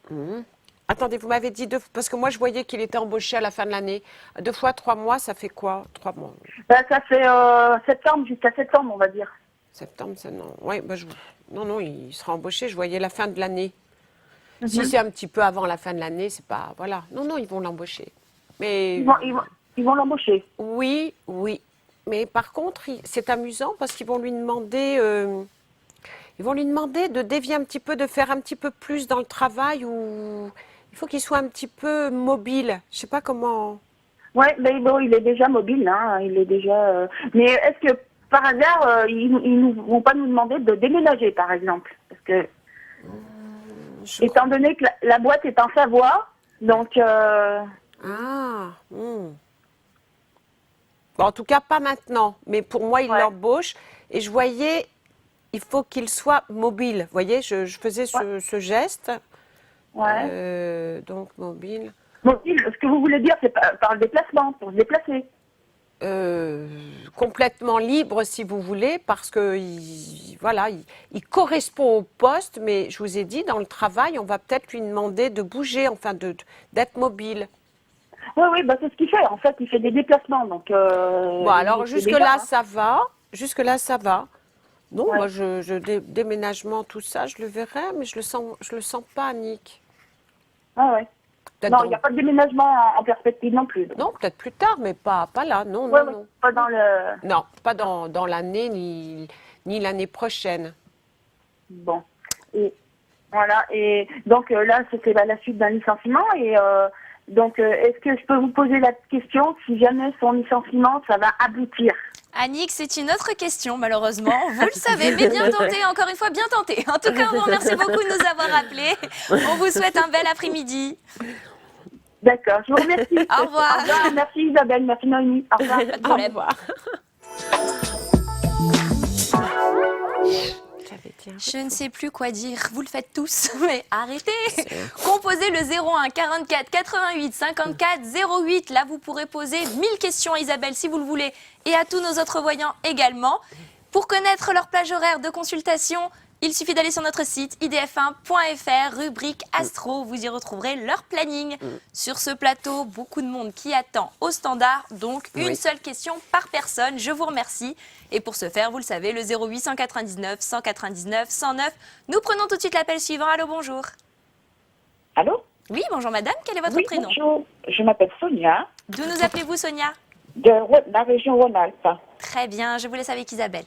Mhm. Attendez, vous m'avez dit parce que moi, je voyais qu'il était embauché à la fin de l'année. 2 fois 3 mois, ça fait quoi? 3 mois. Ça fait septembre, jusqu'à septembre, on va dire. Septembre, ça non. Ouais, non, il sera embauché. Je voyais la fin de l'année. Mhm. Si c'est un petit peu avant la fin de l'année, c'est pas. Voilà. Non, ils vont l'embaucher. Mais. Ils vont l'embaucher. Oui. Mais par contre, c'est amusant parce qu'ils vont lui demander. Ils vont lui demander de dévier un petit peu, de faire un petit peu plus dans le travail ou il faut qu'il soit un petit peu mobile. Je sais pas comment. Ouais, mais bon, il est déjà mobile, hein. Il est déjà. Mais est-ce que par hasard, ils ne vont pas nous demander de déménager, par exemple? Parce que, étant donné que la boîte est en Savoie, donc. Bon, en tout cas, pas maintenant. Mais pour moi, il l'embauche. Et je voyais, il faut qu'il soit mobile. Vous voyez, je faisais ce geste. Ouais. Donc, mobile. Mobile, ce que vous voulez dire, c'est par le déplacement, pour se déplacer. Complètement libre, si vous voulez, parce que il correspond au poste. Mais je vous ai dit, dans le travail, on va peut-être lui demander de bouger, enfin, d'être mobile. Oui, c'est ce qu'il fait. En fait, il fait des déplacements. Donc, bon, alors jusque-là, ça va. Jusque-là, ça va. Non, moi, déménagement, tout ça, je le verrai, mais je le sens pas, Annick. Ah ouais. Non, il n'y a pas de déménagement en perspective non plus. Donc. Non, peut-être plus tard, mais pas là. Non. Pas dans le. Non, pas dans l'année ni l'année prochaine. Bon. Et voilà. Et donc là, c'était la suite d'un licenciement. Et donc, est-ce que je peux vous poser la question si jamais son licenciement, ça va aboutir? Annick, c'est une autre question, malheureusement. Vous le savez, mais bien tenté, encore une fois, bien tenté. En tout cas, on vous remercie beaucoup de nous avoir appelés. On vous souhaite un bel après-midi. D'accord, je vous remercie. Au revoir. Au revoir, merci Isabelle, merci Noémie. Au revoir. Pas de problème. Au revoir. Je ne sais plus quoi dire, vous le faites tous, mais arrêtez. Composez le 01 44 88 54 08. Là, vous pourrez poser 1000 questions à Isabelle si vous le voulez et à tous nos autres voyants également. Pour connaître leur plage horaire de consultation, il suffit d'aller sur notre site idf1.fr, rubrique Astro. Vous y retrouverez leur planning. Sur ce plateau, beaucoup de monde qui attend au standard. Donc, une seule question par personne. Je vous remercie. Et pour ce faire, vous le savez, le 08 199 199 109. Nous prenons tout de suite l'appel suivant. Allô, bonjour. Allô? Oui, bonjour madame. Quel est votre prénom? Bonjour, je m'appelle Sonia. D'où nous appelez-vous, Sonia? De la région Rhône-Alpes. Très bien, je vous laisse avec Isabelle.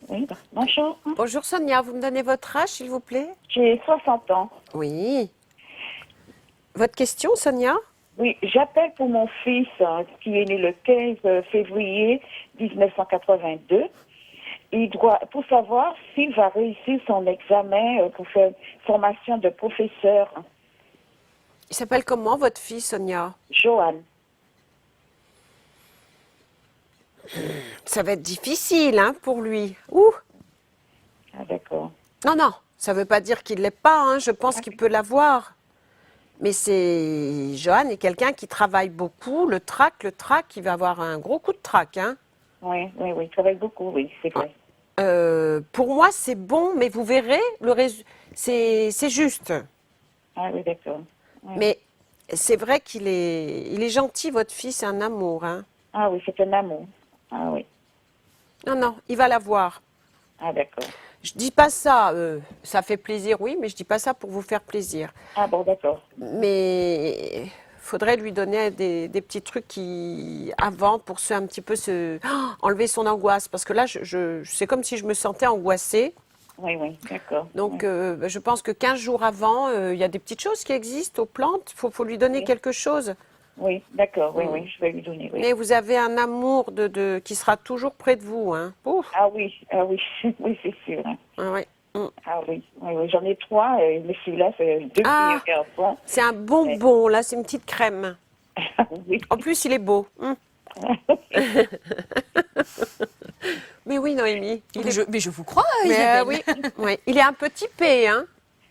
Oui, bonjour. Bonjour Sonia, vous me donnez votre âge, s'il vous plaît? J'ai 60 ans. Oui. Votre question, Sonia? Oui, j'appelle pour mon fils qui est né le 15 février 1982. Pour savoir s'il va réussir son examen pour faire formation de professeur. Il s'appelle comment, votre fils, Sonia? Johan. Ça va être difficile, hein, pour lui. Ouh. Ah, d'accord. Non, ça ne veut pas dire qu'il ne l'est pas, hein. Je pense qu'il peut l'avoir. Mais Johan est quelqu'un qui travaille beaucoup. Le trac, il va avoir un gros coup de trac, hein. Oui, il travaille beaucoup, oui, c'est vrai. Pour moi, c'est bon, mais vous verrez, c'est juste. Ah oui, d'accord. Oui. Mais c'est vrai qu'il est gentil, votre fils, c'est un amour, hein. Ah oui, c'est un amour. Ah oui. Non, il va l'avoir. Ah d'accord. Je dis pas ça, ça fait plaisir, oui, mais je dis pas ça pour vous faire plaisir. Ah bon, d'accord. Mais faudrait lui donner des petits trucs avant pour un petit peu enlever son angoisse. Parce que là, c'est comme si je me sentais angoissée. Oui, d'accord. Donc, je pense que 15 jours avant, il y a des petites choses qui existent aux plantes. Il faut lui donner quelque chose. Oui, d'accord, oui, je vais lui donner. Oui. Mais vous avez un amour qui sera toujours près de vous. Hein. Ouf. Ah oui, oui, c'est sûr. Hein. Ah oui. Ah oui, j'en ai 3, mais celui-là, c'est 2 filles et un garçon. C'est un bonbon, là, c'est une petite crème. Oui. En plus, il est beau. Mais oui, Noémie. Mais je vous crois, Mais, Isabelle. oui, oui, il est un peu typé, hein.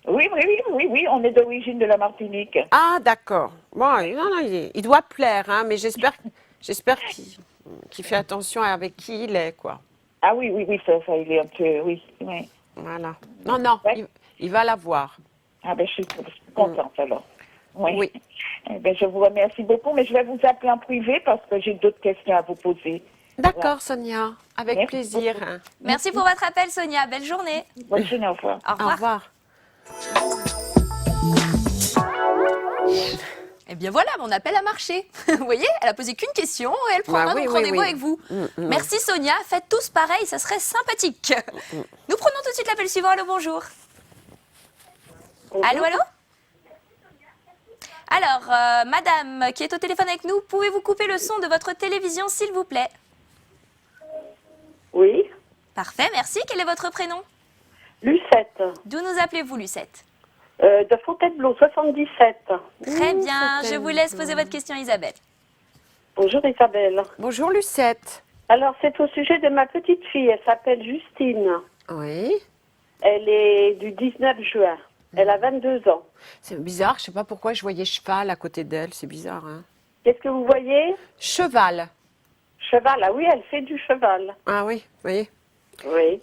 Oui, on est d'origine de la Martinique. Ah, d'accord. Bon, non, non, il doit plaire, hein, mais j'espère qu'il fait attention avec qui il est, quoi. Ah oui, ça, il est un peu, oui. Voilà. Non, non, il va l'avoir. Ah ben, je suis contente, alors. Oui. Eh ben, je vous remercie beaucoup, mais je vais vous appeler en privé parce que j'ai d'autres questions à vous poser. D'accord, Sonia, avec plaisir. beaucoup. Merci pour votre appel, Sonia. Belle journée. Bonne journée, au revoir. Au revoir. Au revoir. Eh bien voilà, mon appel a marché. Vous voyez, elle a posé qu'une question et elle prendra Bah oui, donc oui, rendez-vous oui. avec vous. Merci Sonia, faites tous pareil, ça serait sympathique. Nous prenons tout de suite l'appel suivant. Allô, bonjour. Allô, allô. Alors, madame qui est au téléphone avec nous, pouvez-vous couper le son de votre télévision, s'il vous plaît? Oui. Parfait, merci. Quel est votre prénom? Lucette. D'où nous appelez-vous, Lucette? De Fontainebleau, 77. Très bien, je vous laisse poser votre question, Isabelle. Bonjour Isabelle. Bonjour Lucette. Alors, c'est au sujet de ma petite fille. Elle s'appelle Justine. Oui. Elle est du 19 juin. Elle a 22 ans. C'est bizarre, je sais pas pourquoi je voyais cheval à côté d'elle, c'est bizarre, hein. Qu'est-ce que vous voyez? Cheval. Cheval, ah oui, elle fait du cheval. Ah oui, vous voyez. Oui.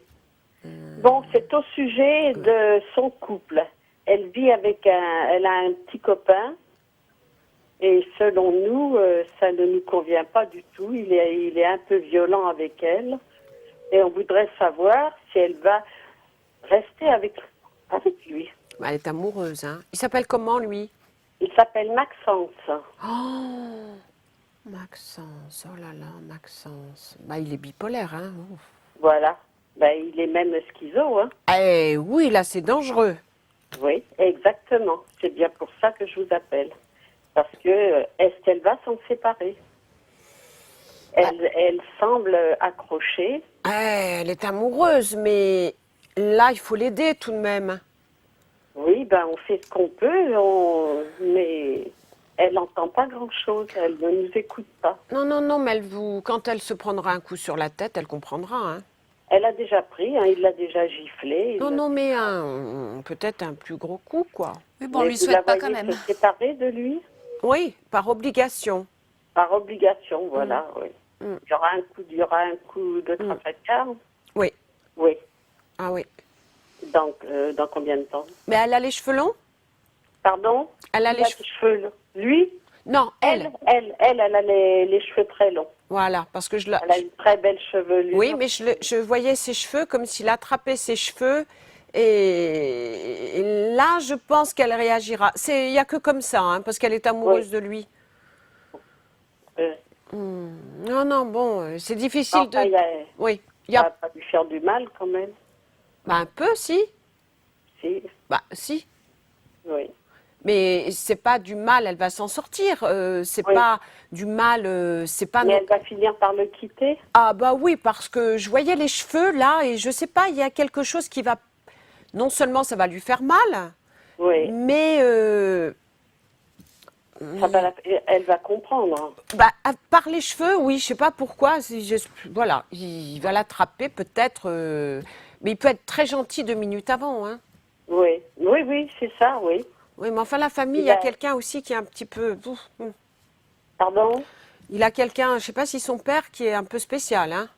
Bon, c'est au sujet de son couple. Elle vit avec elle a un petit copain. Et selon nous, ça ne nous convient pas du tout. Il est un peu violent avec elle. Et on voudrait savoir si elle va rester avec lui. Elle est amoureuse, hein. Il s'appelle comment, lui? Il s'appelle Maxence. Oh, Maxence, oh là là, Maxence. Bah, il est bipolaire, hein. Ouf. Voilà. Ben, il est même schizo, hein. Eh oui, là, c'est dangereux. Oui, exactement. C'est bien pour ça que je vous appelle. Parce que est-ce qu'elle va s'en séparer? Elle semble accrochée. Elle est amoureuse, mais là, il faut l'aider tout de même. Oui, ben on fait ce qu'on peut, mais elle n'entend pas grand-chose. Elle ne nous écoute pas. Non, non, non, mais quand elle se prendra un coup sur la tête, elle comprendra, hein. Elle a déjà pris, hein, il l'a déjà giflé. Non, non, mais peut-être un plus gros coup, quoi. Oui, bon, on lui souhaite pas quand même. Se séparer de lui? Oui, par obligation. Par obligation, voilà, oui. Il y aura un coup de trafalgar? Oui. Oui. Ah oui. Donc, dans combien de temps? Mais elle a les cheveux longs? Pardon? Elle a les cheveux longs. Lui? Non, elle. Elle a les cheveux très longs. Voilà, parce que Elle a une très belle chevelure. Oui, mais je voyais ses cheveux comme s'il attrapait ses cheveux. Et là, je pense qu'elle réagira. Il n'y a que comme ça, hein, parce qu'elle est amoureuse de lui. Non, non, bon, c'est difficile enfin, de... Oui. Ça va pas lui faire du mal, quand même. Bah, un peu, si. Si. Bah, si. Oui. Mais c'est pas du mal, elle va s'en sortir. C'est pas du mal, c'est pas... Mais elle va finir par le quitter? Ah bah oui, parce que je voyais les cheveux là et je sais pas, il y a quelque chose qui va... Non seulement ça va lui faire mal, mais... Elle va comprendre. Bah, par les cheveux, oui, je sais pas pourquoi. Voilà, il va l'attraper peut-être, mais il peut être très gentil 2 minutes avant. Hein. Oui, oui, oui, c'est ça, oui. Oui, mais enfin, la famille, il y a quelqu'un aussi qui est un petit peu... Pardon? Il a quelqu'un, je sais pas si son père, qui est un peu spécial. Hein.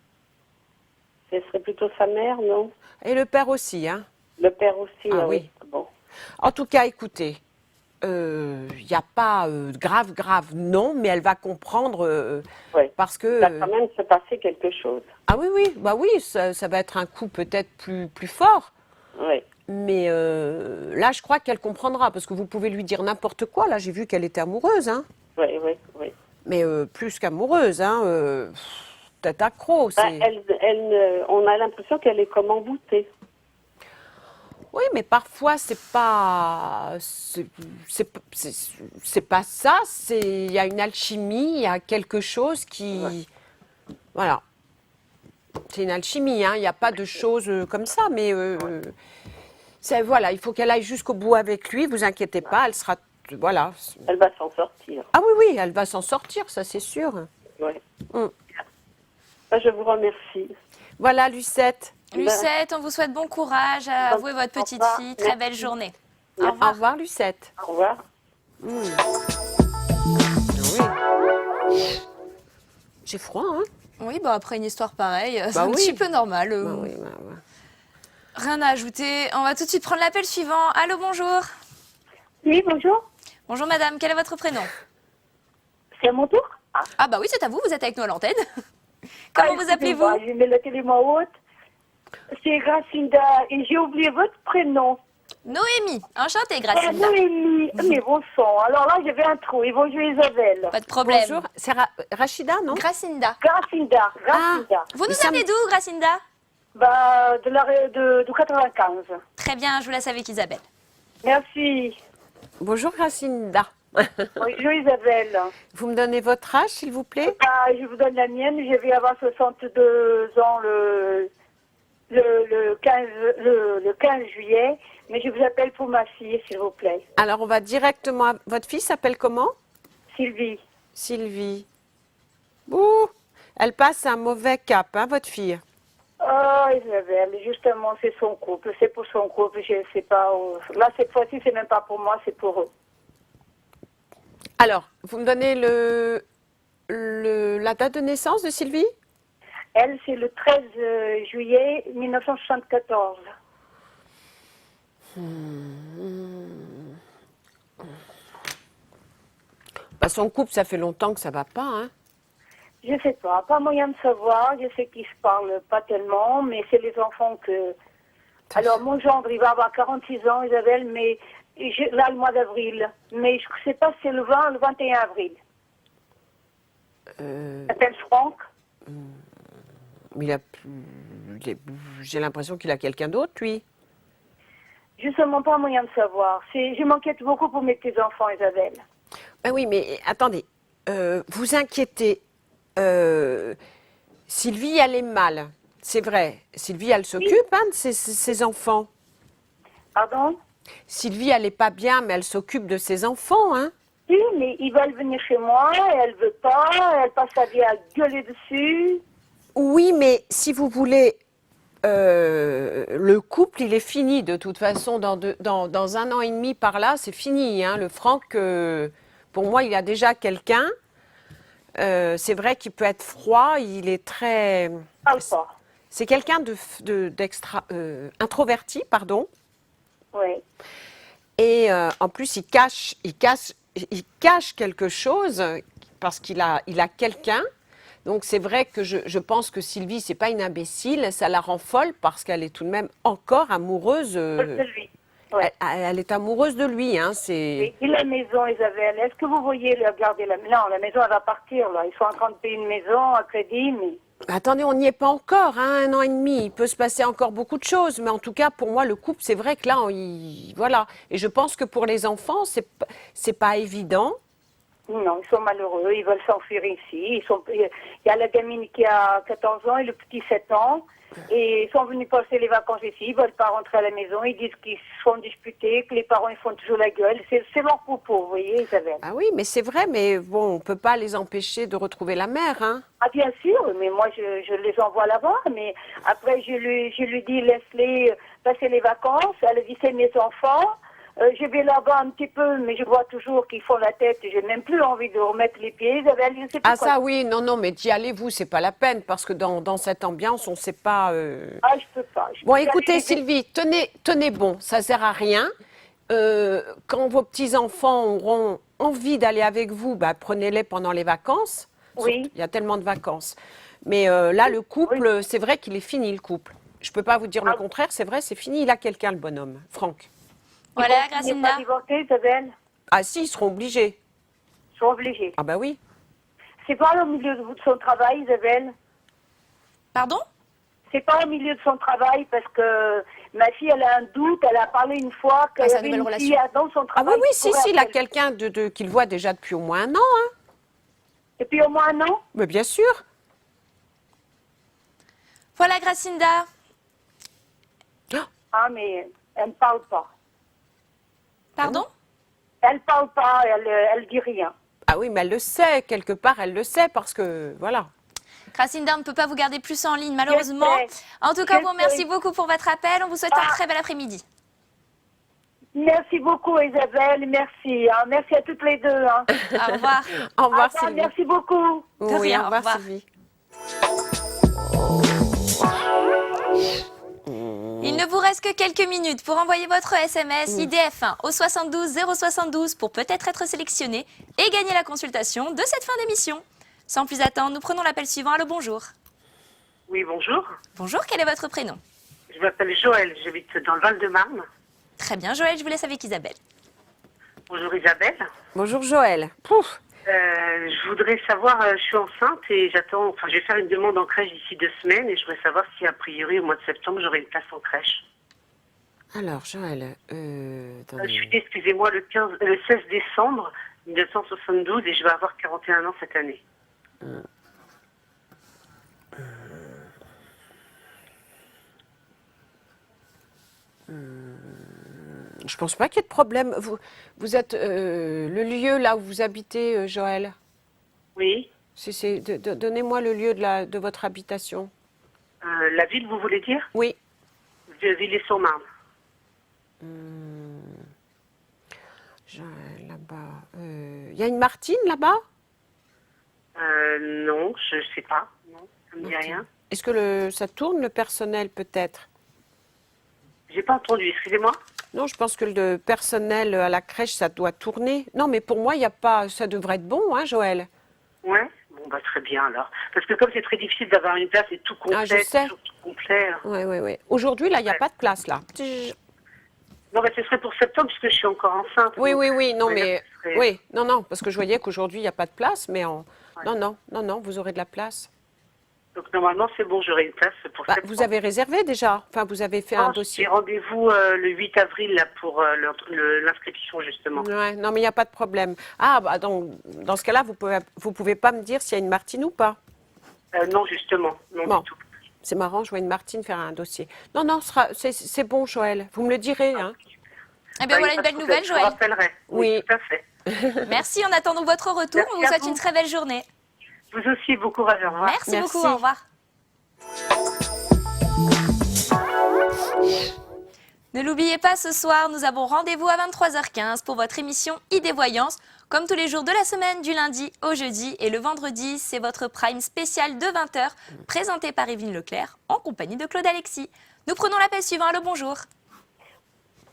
Ce serait plutôt sa mère, non? Et le père aussi, hein. Le père aussi, ah oui. Bon. En tout cas, écoutez, il n'y a pas grave, non, mais elle va comprendre parce que... Il va quand même se passer quelque chose. Ah oui, oui, bah oui, ça va être un coup peut-être plus fort. Oui. Mais là, je crois qu'elle comprendra, parce que vous pouvez lui dire n'importe quoi. Là, j'ai vu qu'elle était amoureuse, hein. Oui, oui, oui. Mais plus qu'amoureuse, hein, peut-être accro. On a l'impression qu'elle est comme emboutée. Oui, mais parfois, c'est pas ça. Il y a une alchimie, il y a quelque chose qui... Ouais. Voilà. C'est une alchimie, hein. Il n'y a pas de choses comme ça, mais... voilà, il faut qu'elle aille jusqu'au bout avec lui, vous inquiétez pas, elle sera... Voilà. Elle va s'en sortir. Ah oui, oui, elle va s'en sortir, ça c'est sûr. Ouais. Mm. Je vous remercie. Voilà, Lucette. Lucette, on vous souhaite bon courage à vous et votre petite fille. Très belle journée. Au revoir. Au revoir, Lucette. Au revoir. J'ai froid, hein? Oui, bah après une histoire pareille, c'est Bah un oui. petit peu normal. Bah oui, bah ouais. Rien à ajouter. On va tout de suite prendre l'appel suivant. Allô, bonjour. Oui, bonjour. Bonjour madame, quel est votre prénom? C'est à mon tour? Ah bah oui, c'est à vous, vous êtes avec nous à l'antenne. Comment vous appelez-vous? Je mets la télé moins haute. C'est Gracinda et j'ai oublié votre prénom. Noémie, enchantée Gracinda. Noémie, mais bon sang. Alors là, j'avais un trou. Ils vont jouer Isabelle. Pas de problème. Bonjour, c'est Rachida, non? Gracinda. Gracinda. Vous nous appelez d'où, Gracinda? Bah, de 95. Très bien, je vous laisse avec Isabelle. Merci. Bonjour, Gracinda. Bonjour Isabelle. Vous me donnez votre âge, s'il vous plaît? Je vous donne la mienne. Je vais avoir 62 ans le 15 juillet. Mais je vous appelle pour ma fille, s'il vous plaît. Alors, on va directement... Votre fille s'appelle comment? Sylvie. Sylvie. Ouh, elle passe un mauvais cap, hein, votre fille? Oh, Isabelle, justement, c'est son couple. C'est pour son couple. Je sais pas. Là, cette fois-ci, c'est même pas pour moi, c'est pour eux. Alors, vous me donnez la date de naissance de Sylvie? Elle, c'est le 13 juillet 1974. Bah, son couple, ça fait longtemps que ça va pas, hein? Je sais pas moyen de savoir. Je sais qu'ils se parlent pas tellement, mais c'est les enfants que... Alors, mon gendre, il va avoir 46 ans, Isabelle, mais là, le mois d'avril. Mais je sais pas si c'est le 20 ou le 21 avril. Il s'appelle Franck. J'ai l'impression qu'il a quelqu'un d'autre, lui. Justement, pas moyen de savoir. Je m'inquiète beaucoup pour mes petits-enfants, Isabelle. Ben oui, mais attendez. Vous inquiétez. Sylvie, elle est mal. C'est vrai. Sylvie, elle s'occupe de ses enfants. Pardon? Sylvie, elle n'est pas bien, mais elle s'occupe de ses enfants, hein? Oui, mais ils veulent venir chez moi, elle veut pas, elle passe sa vie à gueuler dessus. Oui, mais si vous voulez, le couple, il est fini de toute façon. Dans 1 an et demi par là, c'est fini. Hein. Le Franck, pour moi, il a déjà quelqu'un. C'est vrai qu'il peut être froid, il est très... C'est quelqu'un introverti, pardon. Oui. Et en plus, il cache quelque chose parce qu'il a quelqu'un. Donc c'est vrai que je pense que Sylvie, c'est pas une imbécile, ça la rend folle parce qu'elle est tout de même encore amoureuse de lui. Ouais. Elle est amoureuse de lui, hein. Et la maison, Isabelle, est-ce que vous voyez regarder la maison? Non, la maison, elle va partir, là. Ils sont en train de payer une maison à crédit, mais... Attendez, on n'y est pas encore, hein, 1 an et demi. Il peut se passer encore beaucoup de choses, mais en tout cas, pour moi, le couple, c'est vrai que là, voilà. Et je pense que pour les enfants, c'est pas évident. Non, ils sont malheureux, ils veulent s'enfuir ici. Il y a la gamine qui a 14 ans et le petit 7 ans. Et ils sont venus passer les vacances ici, ils veulent pas rentrer à la maison, ils disent qu'ils se font disputer, que les parents ils font toujours la gueule. C'est leur propos, vous voyez, Isabelle. Ah oui, mais c'est vrai, mais bon, on peut pas les empêcher de retrouver la mère, hein. Ah bien sûr, mais moi je les envoie là-bas, mais après je lui dis laisse-les passer les vacances, elle dit c'est mes enfants. Je vais là-bas un petit peu, mais je vois toujours qu'ils font la tête. J'ai même plus envie de remettre les pieds. Isabelle, je sais pas ça oui, non, mais d'y allez vous, c'est pas la peine, parce que dans cette ambiance, on sait pas... Ah, je peux pas. Bon, écoutez, Sylvie, tenez bon, ça sert à rien. Quand vos petits-enfants auront envie d'aller avec vous, bah, prenez-les pendant les vacances. Oui. Il y a tellement de vacances. Mais là, le couple, c'est vrai qu'il est fini, le couple. Je peux pas vous dire le contraire, c'est vrai, c'est fini. Il a quelqu'un, le bonhomme, Franck. Voilà, Gracinda. Ils ne sont pas divorcés, Isabelle? Ah si, ils seront obligés. Ils sont obligés. Ah bah oui. C'est pas au milieu de son travail, Isabelle? Pardon? C'est pas au milieu de son travail parce que ma fille, elle a un doute, elle a parlé une fois qu'elle avait une fille dans son travail. Ah oui, si, il a quelqu'un qu'il voit déjà depuis au moins 1 an. Hein. Depuis au moins 1 an? Mais bien sûr. Voilà, Gracinda. Ah, mais elle ne parle pas. Pardon? Elle parle pas, elle dit rien. Ah oui, mais elle le sait, quelque part, elle le sait, parce que, voilà. Gracinda, on ne peut pas vous garder plus en ligne, malheureusement. En tout cas, on vous remercie beaucoup pour votre appel. On vous souhaite un très bel après-midi. Merci beaucoup, Isabelle. Merci. Hein. Merci à toutes les deux. Hein. Au revoir. Au revoir, Sylvie. Merci beaucoup. De Oui, rien, au au revoir, revoir. Sylvie. Il ne vous reste que quelques minutes pour envoyer votre SMS IDF1 au 72 072 pour peut-être être sélectionné et gagner la consultation de cette fin d'émission. Sans plus attendre, nous prenons l'appel suivant. Allô, bonjour. Oui, bonjour. Bonjour, quel est votre prénom? Je m'appelle Joël, j'habite dans le Val-de-Marne. Très bien, Joël, je vous laisse avec Isabelle. Bonjour Isabelle. Bonjour, Joël. Pouf. Je voudrais savoir, je suis enceinte et je vais faire une demande en crèche d'ici 2 semaines et je voudrais savoir si a priori au mois de septembre j'aurai une place en crèche. Alors, Joël, Je suis née, excusez-moi, le 16 décembre 1972 et je vais avoir 41 ans cette année. Je pense pas qu'il y ait de problème. Vous êtes le lieu là où vous habitez, Joël? Oui. Donnez-moi le lieu de votre habitation. La ville, vous voulez dire? Oui. Villers-sur-Marne. Joël, là-bas. Il y a une Martine là-bas? Non, je sais pas. Non, ça me dit rien. Est-ce que ça tourne le personnel peut-être? J'ai pas entendu, excusez-moi. Non, je pense que le personnel à la crèche, ça doit tourner. Non, mais pour moi, il n'y a pas. Ça devrait être bon, hein, Joël? Ouais. Bon, bah très bien alors. Parce que comme c'est très difficile d'avoir une place et tout complet, Ah, je sais. toujours tout complet. Oui. Aujourd'hui, là, il n'y a pas de place, là. Non, bah ce serait pour septembre puisque je suis encore enceinte. Oui, non, ouais, mais. ce serait- Oui, non, parce que je voyais qu'aujourd'hui, il n'y a pas de place, mais non, vous aurez de la place. Donc normalement, c'est bon, j'aurai une place pour septembre. Vous avez réservé déjà? Enfin, vous avez fait un dossier? J'ai rendez-vous le 8 avril là, pour l'inscription, justement. Ouais, non, mais il n'y a pas de problème. Ah, bah, donc, dans ce cas-là, vous pouvez pas me dire s'il y a une Martine ou pas? Non, justement, non Bon. du tout. C'est marrant, je vois une Martine faire un dossier. Non, c'est bon, Joël. Vous me le direz, hein? Eh bien, voilà une belle nouvelle, Je vous Joël. rappellerai. Oui, tout à fait. Merci, en attendant votre retour. Merci On vous à souhaite vous. une très belle journée. Vous aussi, bon courage, au revoir. Merci beaucoup, au revoir. Ne l'oubliez pas, ce soir, nous avons rendez-vous à 23h15 pour votre émission ID Voyance. Comme tous les jours de la semaine, du lundi au jeudi et le vendredi, c'est votre prime spécial de 20h, présenté par Evelyne Leclerc, en compagnie de Claude Alexis. Nous prenons l'appel suivant. Allô, bonjour.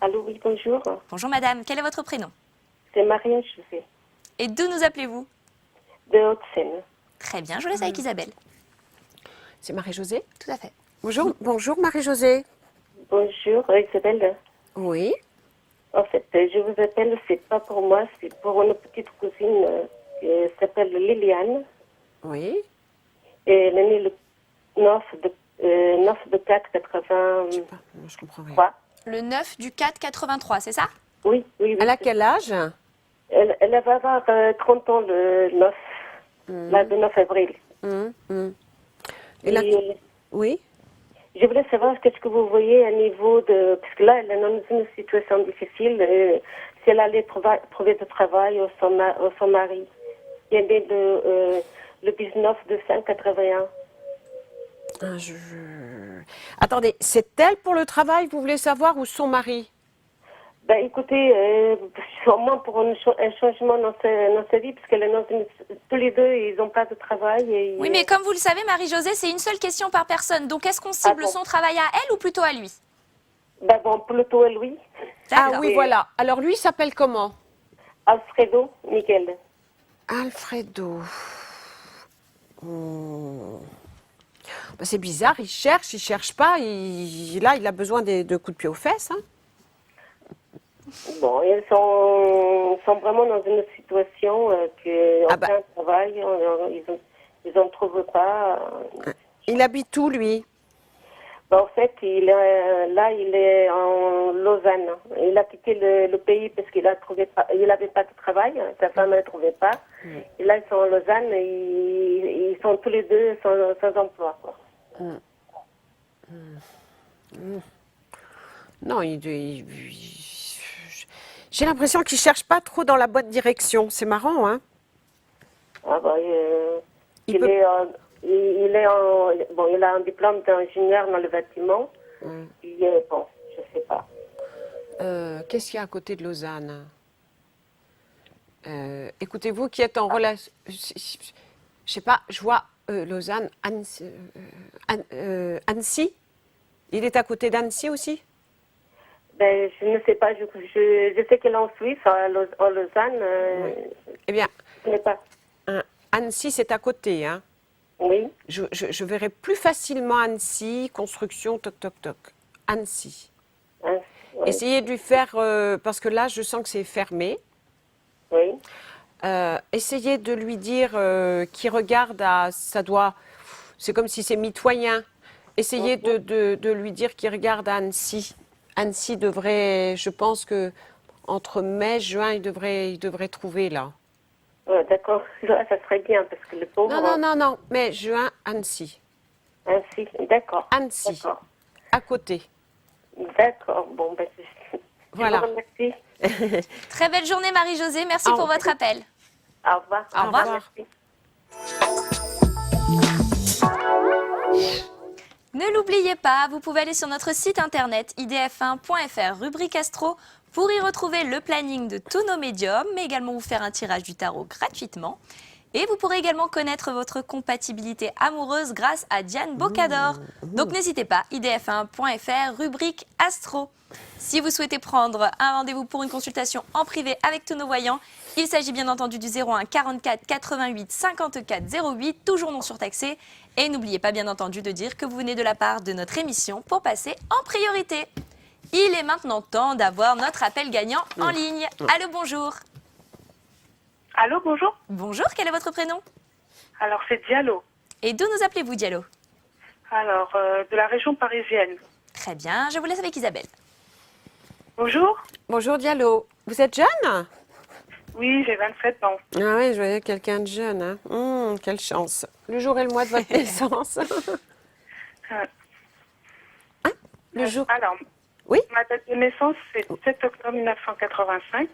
Allô, oui, bonjour. Bonjour madame, quel est votre prénom? C'est Maria José, Et d'où nous appelez-vous? de Haute-Seine. Très bien, je vous laisse avec Isabelle. C'est Marie-Josée? Tout à fait. Bonjour Marie-Josée. Bonjour, Isabelle. Oui. En fait, je vous appelle, c'est pas pour moi, c'est pour une petite cousine qui s'appelle Liliane. Oui. Et elle est née le 9 de 4 80. Je comprends rien. Le 9 du 4 83, c'est ça? Oui. Elle a quel âge? Elle va avoir 30 ans le 9, le 9 avril. Et là, oui. Je voulais savoir qu'est-ce que vous voyez à niveau de... Parce que là, elle est dans une situation difficile. Si elle allait trouver du travail au son mari. Il est né le 19 de 581. Attendez, c'est elle pour le travail, vous voulez savoir, ou son mari? Ben, écoutez, sûrement pour un changement dans sa vie, parce qu'elle est dans tous les deux, ils n'ont pas de travail. Oui, mais comme vous le savez, Marie-Josée, c'est une seule question par personne. Donc, est-ce qu'on cible son travail à elle ou plutôt à lui? Ben bon, plutôt à lui. Ah oui, voilà. Alors lui, il s'appelle comment? Alfredo Miguel. Alfredo. Ben, c'est bizarre, il cherche pas. Là, il a besoin de coups de pied aux fesses. Hein. Bon, ils sont vraiment dans une situation aucun travail, ils n'en trouvent pas. Il habite où, lui? Ben, en fait, il est en Lausanne. Il a quitté le pays parce qu'il n'avait pas de travail, sa femme ne trouvait pas. Et là, ils sont en Lausanne et ils sont tous les deux sans emploi. Quoi. Non, j'ai l'impression qu'il cherche pas trop dans la bonne direction. C'est marrant, hein? Ah bah, Il il, peut- est, il a un diplôme d'ingénieur dans le bâtiment. Il est, bon, je sais pas. Qu'est-ce qu'il y a à côté de Lausanne? Écoutez, vous qui êtes en relation... Je sais pas, je vois Lausanne, Annecy, Annecy. Il est à côté d'Annecy aussi? Ben, je ne sais pas, je sais qu'elle est en Suisse, en Lausanne. Eh bien, je ne sais pas. Annecy, c'est à côté, hein? Oui. Je verrai plus facilement Annecy, construction, toc, toc, toc. Annecy. Ouais. Essayez de lui faire, parce que là, je sens que c'est fermé. Oui. Essayez de lui dire qu'il regarde à, ça doit, c'est comme si c'est mitoyen. Essayez de lui dire qu'il regarde à Annecy. Annecy devrait, je pense que entre mai, juin, il devrait trouver là. Ouais, d'accord, ça serait bien parce que le pauvre. Non, mai, juin, Annecy. Annecy, d'accord. Annecy, à côté. D'accord, bon, ben, Voilà. je vous remercie. Très belle journée Marie-Josée, merci pour votre appel. Au revoir. Au revoir. Ne l'oubliez pas, vous pouvez aller sur notre site internet idf1.fr, rubrique Astro, pour y retrouver le planning de tous nos médiums, mais également vous faire un tirage du tarot gratuitement. Et vous pourrez également connaître votre compatibilité amoureuse grâce à Diane Bocador. Donc n'hésitez pas, idf1.fr, rubrique Astro. Si vous souhaitez prendre un rendez-vous pour une consultation en privé avec tous nos voyants, il s'agit bien entendu du 01 44 88 54 08, toujours non surtaxé. Et n'oubliez pas bien entendu de dire que vous venez de la part de notre émission pour passer en priorité. Il est maintenant temps d'avoir notre appel gagnant en ligne. Allô, bonjour. Allô, bonjour. Bonjour, quel est votre prénom? Alors, c'est Diallo. Et d'où nous appelez-vous, Diallo? Alors, de la région parisienne. Très bien, je vous laisse avec Isabelle. Bonjour. Bonjour Diallo. Vous êtes jeune? Oui, j'ai 27 ans. Ah oui, je voyais quelqu'un de jeune. Hein. Quelle chance. Le jour et le mois de votre naissance. Le jour. Alors, oui. Ma date de naissance, c'est 7 octobre 1985.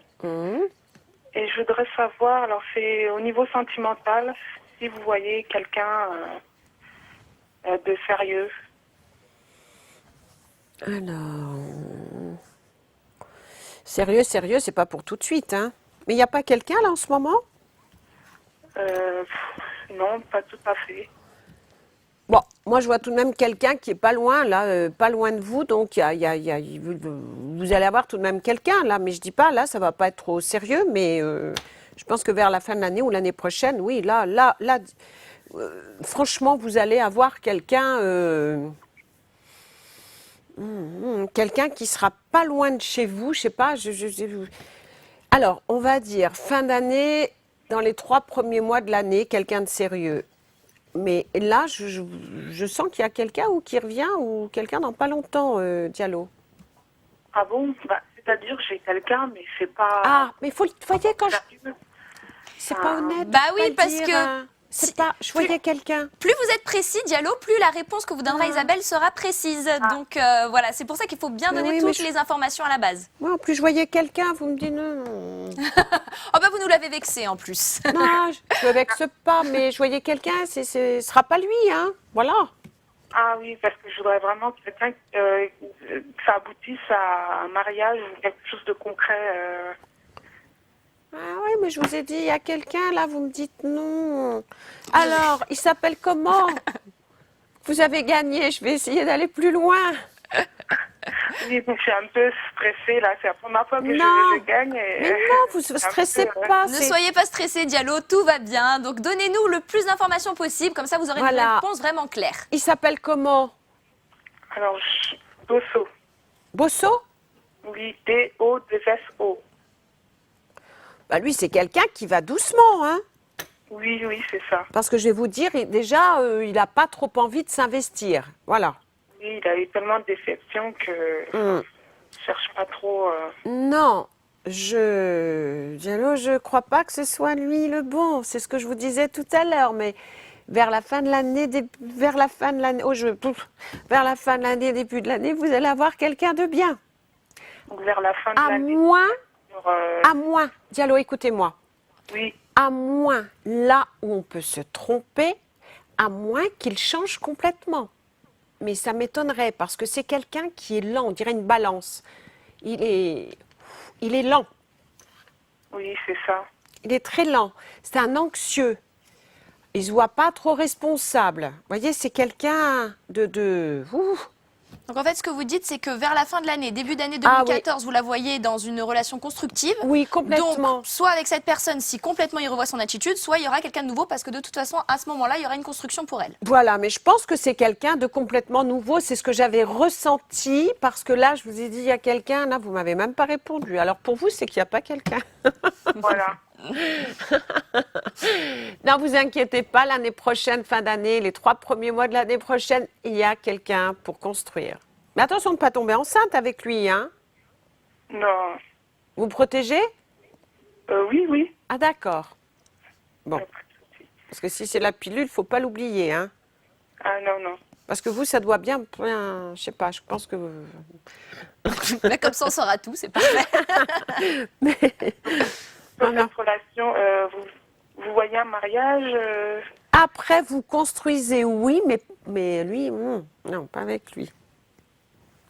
Et je voudrais savoir, alors c'est au niveau sentimental, si vous voyez quelqu'un de sérieux. Alors, sérieux, c'est pas pour tout de suite, hein. Mais il n'y a pas quelqu'un là en ce moment? Non, pas tout à fait. Bon, moi je vois tout de même quelqu'un qui est pas loin, là, pas loin de vous, donc vous allez avoir tout de même quelqu'un là, mais je dis pas, là, ça va pas être trop sérieux, mais je pense que vers la fin de l'année ou l'année prochaine, oui, là, franchement, vous allez avoir quelqu'un, quelqu'un qui sera pas loin de chez vous, je sais pas, alors, on va dire fin d'année, dans les 3 premiers mois de l'année, quelqu'un de sérieux. Mais là, je sens qu'il y a quelqu'un ou qui revient ou quelqu'un dans pas longtemps, Diallo. Ah bon? C'est-à-dire j'ai quelqu'un, mais c'est pas... Ah, mais vous voyez quand je... C'est pas honnête. Bah oui, pas parce dire, que... C'est pas... Je voyais quelqu'un. Plus vous êtes précis, Diallo, plus la réponse que vous donnerez à Isabelle sera précise. Donc voilà, c'est pour ça qu'il faut bien Mais donner oui, mais toutes les informations à la base. Moi, en plus, je voyais quelqu'un, vous me dites non. Oh bah vous nous l'avez vexé en plus. Non, je ne vexe pas, mais je voyais quelqu'un, ce sera pas lui, hein. Voilà. Ah oui, parce que je voudrais vraiment quelqu'un que ça aboutisse à un mariage ou quelque chose de concret. Ah oui, mais je vous ai dit, il y a quelqu'un, là, vous me dites non. Alors, il s'appelle comment? Vous avez gagné, je vais essayer d'aller plus loin. Oui, donc je suis un peu stressée, là. C'est la première fois que je gagne. Mais non, vous ne stressez pas. Ne soyez pas stressé, Diallo, tout va bien. Donc donnez-nous le plus d'informations possible, comme ça vous aurez une réponse vraiment claire. Il s'appelle comment? Alors, Bosso. Bosso? Oui, B-O-2-S-O. Bah lui, c'est quelqu'un qui va doucement, hein. Oui, c'est ça. Parce que je vais vous dire, déjà, il n'a pas trop envie de s'investir. Voilà. Oui, il a eu tellement de déceptions que je cherche pas trop... Non, Diallo, je crois pas que ce soit lui le bon. C'est ce que je vous disais tout à l'heure, mais vers la fin de l'année, vers la fin de l'année, début de l'année, vous allez avoir quelqu'un de bien. Donc vers la fin de l'année. À moins, Diallo, écoutez-moi. Oui. À moins, là où on peut se tromper, à moins qu'il change complètement. Mais ça m'étonnerait parce que c'est quelqu'un qui est lent, on dirait une balance. Il est lent. Oui, c'est ça. Il est très lent. C'est un anxieux. Il ne se voit pas trop responsable. Vous voyez, c'est quelqu'un Donc en fait, ce que vous dites, c'est que vers la fin de l'année, début d'année 2014, vous la voyez dans une relation constructive. Oui, complètement. Donc, soit avec cette personne, si complètement il revoit son attitude, soit il y aura quelqu'un de nouveau, parce que de toute façon, à ce moment-là, il y aura une construction pour elle. Voilà, mais je pense que c'est quelqu'un de complètement nouveau. C'est ce que j'avais ressenti, parce que là, je vous ai dit, il y a quelqu'un, là, vous m'avez même pas répondu. Alors pour vous, c'est qu'il n'y a pas quelqu'un. Voilà. Non, vous inquiétez pas, l'année prochaine, fin d'année, les 3 premiers mois de l'année prochaine, il y a quelqu'un pour construire. Mais attention de ne pas tomber enceinte avec lui, hein? Non. Vous protégez? Oui, oui. Ah d'accord. Bon. Parce que si c'est la pilule, il ne faut pas l'oublier, hein? Ah non, non. Parce que vous, ça doit bien, je sais pas, je pense que... Mais comme ça, on saura tout, c'est parfait. Dans cette relation, vous voyez un mariage Après, vous construisez, oui, mais lui, non, pas avec lui.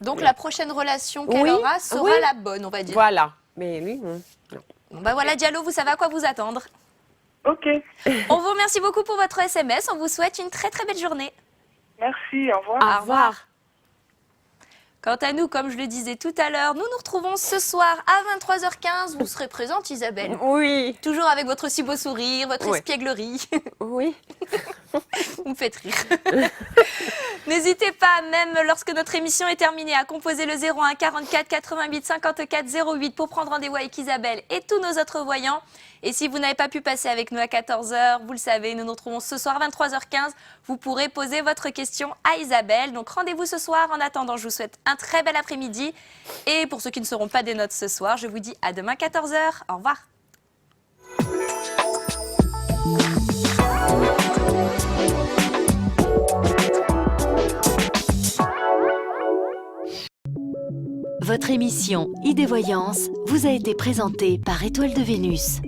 Donc la prochaine relation qu'elle aura sera la bonne, on va dire. Voilà, mais lui, non. Bon, bah voilà, Diallo, vous savez à quoi vous attendre. Ok. On vous remercie beaucoup pour votre SMS, on vous souhaite une très très belle journée. Merci, au revoir. Au revoir. Quant à nous, comme je le disais tout à l'heure, nous nous retrouvons ce soir à 23h15. Vous serez présente, Isabelle? Oui. Toujours avec votre si beau sourire, votre espièglerie. Oui. Vous me faites rire. N'hésitez pas, même lorsque notre émission est terminée, à composer le 01 44 88 54 08 pour prendre rendez-vous avec Isabelle et tous nos autres voyants. Et si vous n'avez pas pu passer avec nous à 14h, vous le savez, nous nous retrouvons ce soir à 23h15. Vous pourrez poser votre question à Isabelle. Donc rendez-vous ce soir. En attendant, je vous souhaite un très bel après-midi. Et pour ceux qui ne seront pas des notes ce soir, je vous dis à demain 14h. Au revoir. Votre émission Idées Voyance vous a été présentée par Étoile de Vénus.